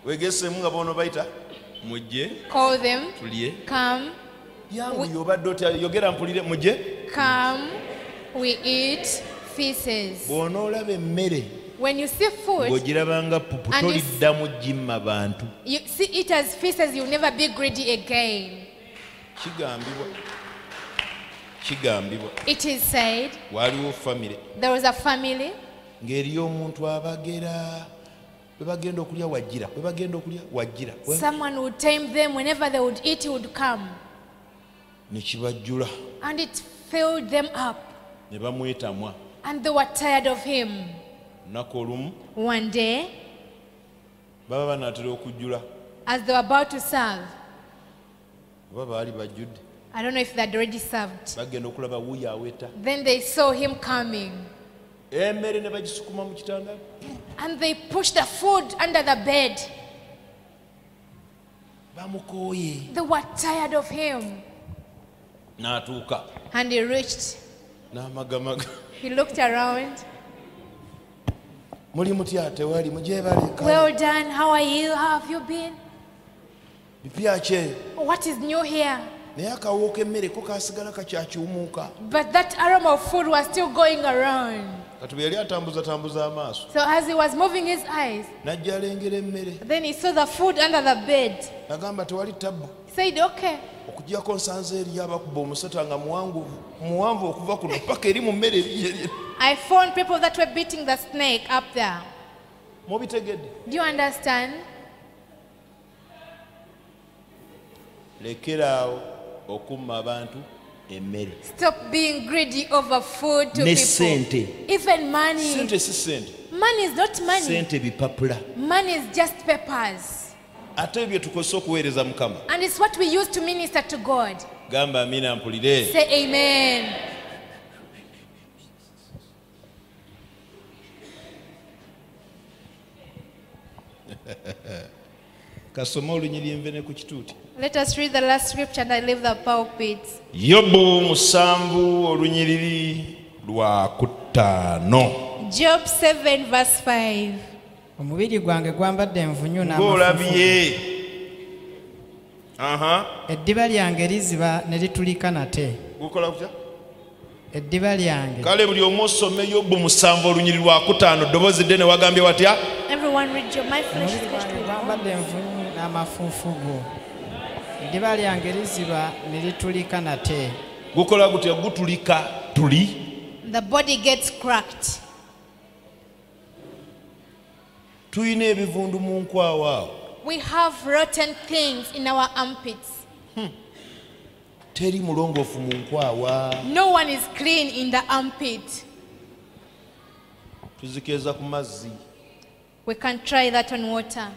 Weegesemu nga boono bayita. Mujje, Call them, tulye. come, yangu yobadde otya yogera mpulire muje Come, we eat feasts. bw'onoolaba emmere When you see food, ng'ogirabanga pupu And you toliddamu gimma bantu you see it as feasts, you'll never be greedy again. kigambibwa It is said waaliwo famire there was a family, ng'eriyo omuntu abagera bwe bagenda okulya wajjira someone would tame them. Whenever they would eat, he would come. ne kibajjula And it filled them up. ne bamwetamwa And they were tired of him. lunaku olumu One day, baba banaatera okujjula as they were about to serve, oba baali bajjudde I don't know if they'd already served, bagenda okulaba wuuyo aweta then they saw him coming. emmere ne bagisukuma mu kitanda And they pushed the food under the bed. bamukooye They were tired of him. n'atuuka And he reached, n'amagamaga he looked around. muli mutya tewali mujebaleka Well done, how are you? How have you been? bipya kye What is new here? naye akawo k'emmere ko kaasigala kakyakiwumuuka But that aroma of food was still going around. kati bwe yali atambuza amaaso So as he was moving his eyes, n'ajja alengera emmere then he saw the food under the bed. agamba tewali tabbu He said, okay. okuggyako nsanze eriyo abakuba omusota nga muwanvu okuva kuno paka eri mu mmere eriyo I found people that were beating the snake up there. mubitegedde Do you understand? lekeraawo okumma abantu emmere Stop being greedy over food to ne people. sente Even money. sente si sente Money is not money. sente bipapula Money is just papers. ate ebyo tukozesa okuweereza mukama And it's what we use to minister to God. gamba amina mpulire Say amen. kasome olunyiriri nve ne ku kituuti Let us read the last scripture and I leave the pulpit. yobu 7 olunyiriri lwa 5 Job 7 verse 5. omubiri gwange gwambadde envunyu n'amafufu ng'olabye eddiba lyange liziba ne litulika nate gukola kutya eddiba lyange kale buli omu osome yobu 7 olunyiriri lwa 5 ddoboozi dde ne wagambye watya Everyone read Job. My flesh is omubiri flesh gwange to gwambadde envunyu n'amafuufu go eddiba lyange liziba ne litulika nate gukola gutya gutulika tuli The body gets cracked. tulina ebivundu mu nkwawa awo We have rotten things in our armpits. teri mulongoofu mu nkwawa No one is clean in the armpit. tuzikeeza ku mazzi We can try that on water.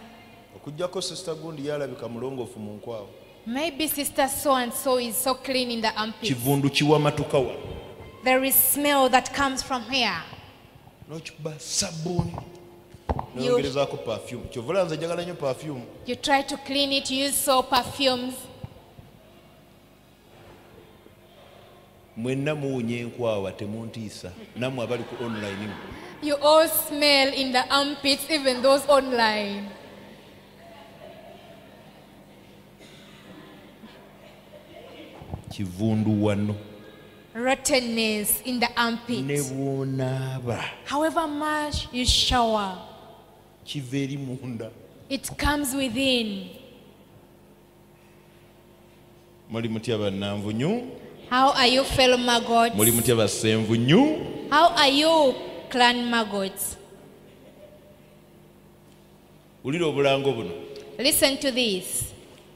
okuggyako sisita gundi yalabika mulongoofu mu nkwawa Maybe sister so and so is so clean in the armpit. kivundu kiwamatukawa There is smell that comes from here. n'okikuba sabbuuni nongerezaako perfume kyovula nze njagala nnyo perfume You try to clean it, you use soap, perfumes. mwenna muwunya enkwawa temuntiisa nammwe abali ku online You all smell in the armpits, even those online. kivundu wano Rottenness in the ne armpit. bw'onaaba However much you shower, kiva eri munda it comes within. muli mutya bannanvunyu How are you, fellow maggots? muli mutya bassenvunyu How are you, clan maggots? wulira obulango buno Listen to this.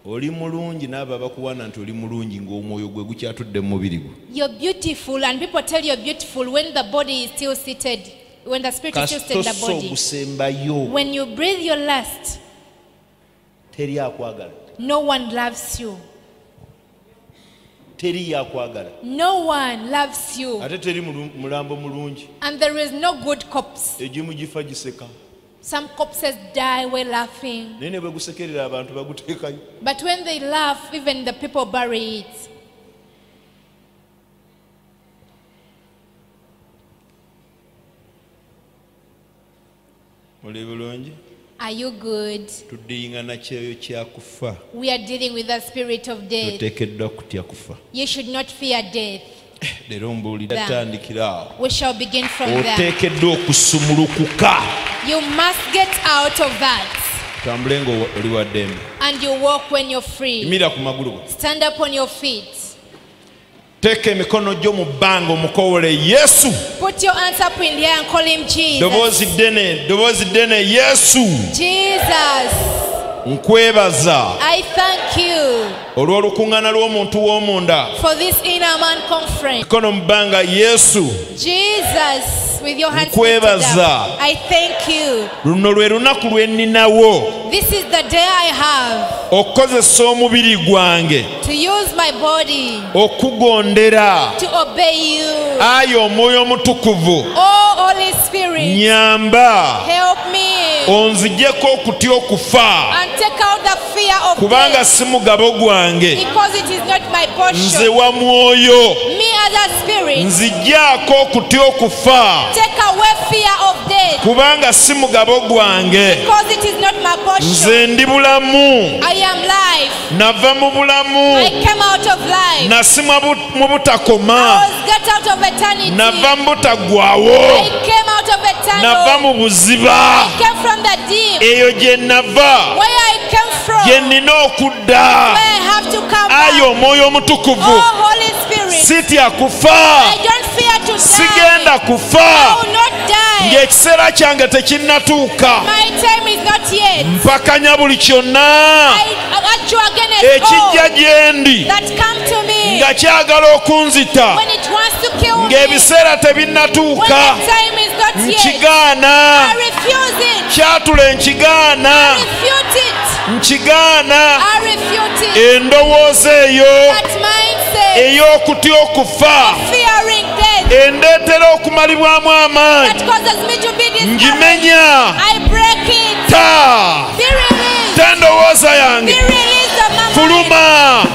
oli mulungi n'abo abakuwaana nti oli mulungi ng'omwoyo gwe gukyatudde mu mubiri gwe You're beautiful, and people tell you're beautiful when the body is still seated, when the spirit is still seated in the kasitoso body. ogusembayo When you breathe your lust, teri akwagala no one loves you. teri yakwagala No one loves you. ate teri mulambo mulungi And there is no good corpse. egimu gifa giseka Some corpses die while laughing. naye ne bwe gusekerera abantu baguteekayo But when they laugh, even the people bury it. muli bulungi Are you good? tudingana kyeyo kyakufa. We are dealing with the spirit of death. Toteekeddwa kutya kufa. You should not fear death. Leero mbuulira tandikira awo. We shall begin from there. Oteekeddwa okusumulukuka. You must get out of that. Tambule ng'oli wa ddembe. And you walk when you're free. Yimira ku magulu go. Stand up on your feet. Teeka emikono gyo mu bbanga omukowole Yesu. Put your hands up in the air and call him Jesus. Ddoboozi ddene Yesu. Jesus. Nkwebaza. I thank you olw'olukuŋŋaana lw'omuntu w'omunda. for this inner man conference. Mikono mu bbanga Yesu. Jesus, with your hands lifted Nkwebaza. up, I thank you. Luno lwe lunaku lwe nninawo. This is the day I have Okukozesa omubiri gwange. to use my body Okugondera. to obey you. Ayi Omwoyo Omutukuvu. Oh, Holy Spirit, Nyamba. help me Onzigyeko okutya okufa. and take out the fear of Kubanga death, si mugabo gwange. because it is not my Nze portion. wa mwoyo. Me as a spirit, Nzigyako okutya okufa. take away fear of death, Kubanga si mugabo gwange. because it is not my portion. Nze ndi bulamu. I am life. Nava mu I bulamu. came out of life. Nasimwa mu I butakoma. was get out of eternity. Nava mu I butagwawo. came out of Nava eternal. mu buziba. I came from the deep. Eyo gye nava. Where I came from, Gye nnina okudda. where I have to come Ayi back. Omwoyo Omutukuvu. Oh, Holy Spirit, Sitya kufa. I don't fear to die. Sigenda I kufa. will not die. Ng'ekiseera kyange tekinnatuuka. My time is not yet. Mpakanya buli kyonna I urge you against ekijja all gye ndi that come to me nga kyagala okunzita. when it wants to kill me. Ng'ebiseera When tebinnatuuka. the time is not yet, Nkigaana. I refuse it. Kyatula nkigaana. Refute it. Nkigaana. I refute it. Endowooza eyo That mindset, ey'okutya okufa fearing death, endeetera okumalibwamu amaanyi. that causes me to be discouraged. Ngimenya. I break it. Ta. Be released. Tendowooza Be yange. released of my mind. Fuluma.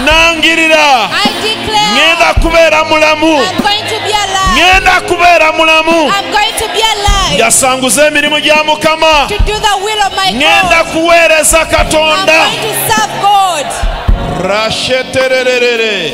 Nangirira. I declare Ngenda kubeera mulamu. I'm going to be alive. Ngenda kubeera mulamu. I'm going to be alive Yasanguza emirimu gya Mukama. to do the will of my Ngenda God. kuweereza I'm Katonda. going to serve God. Rashetererere.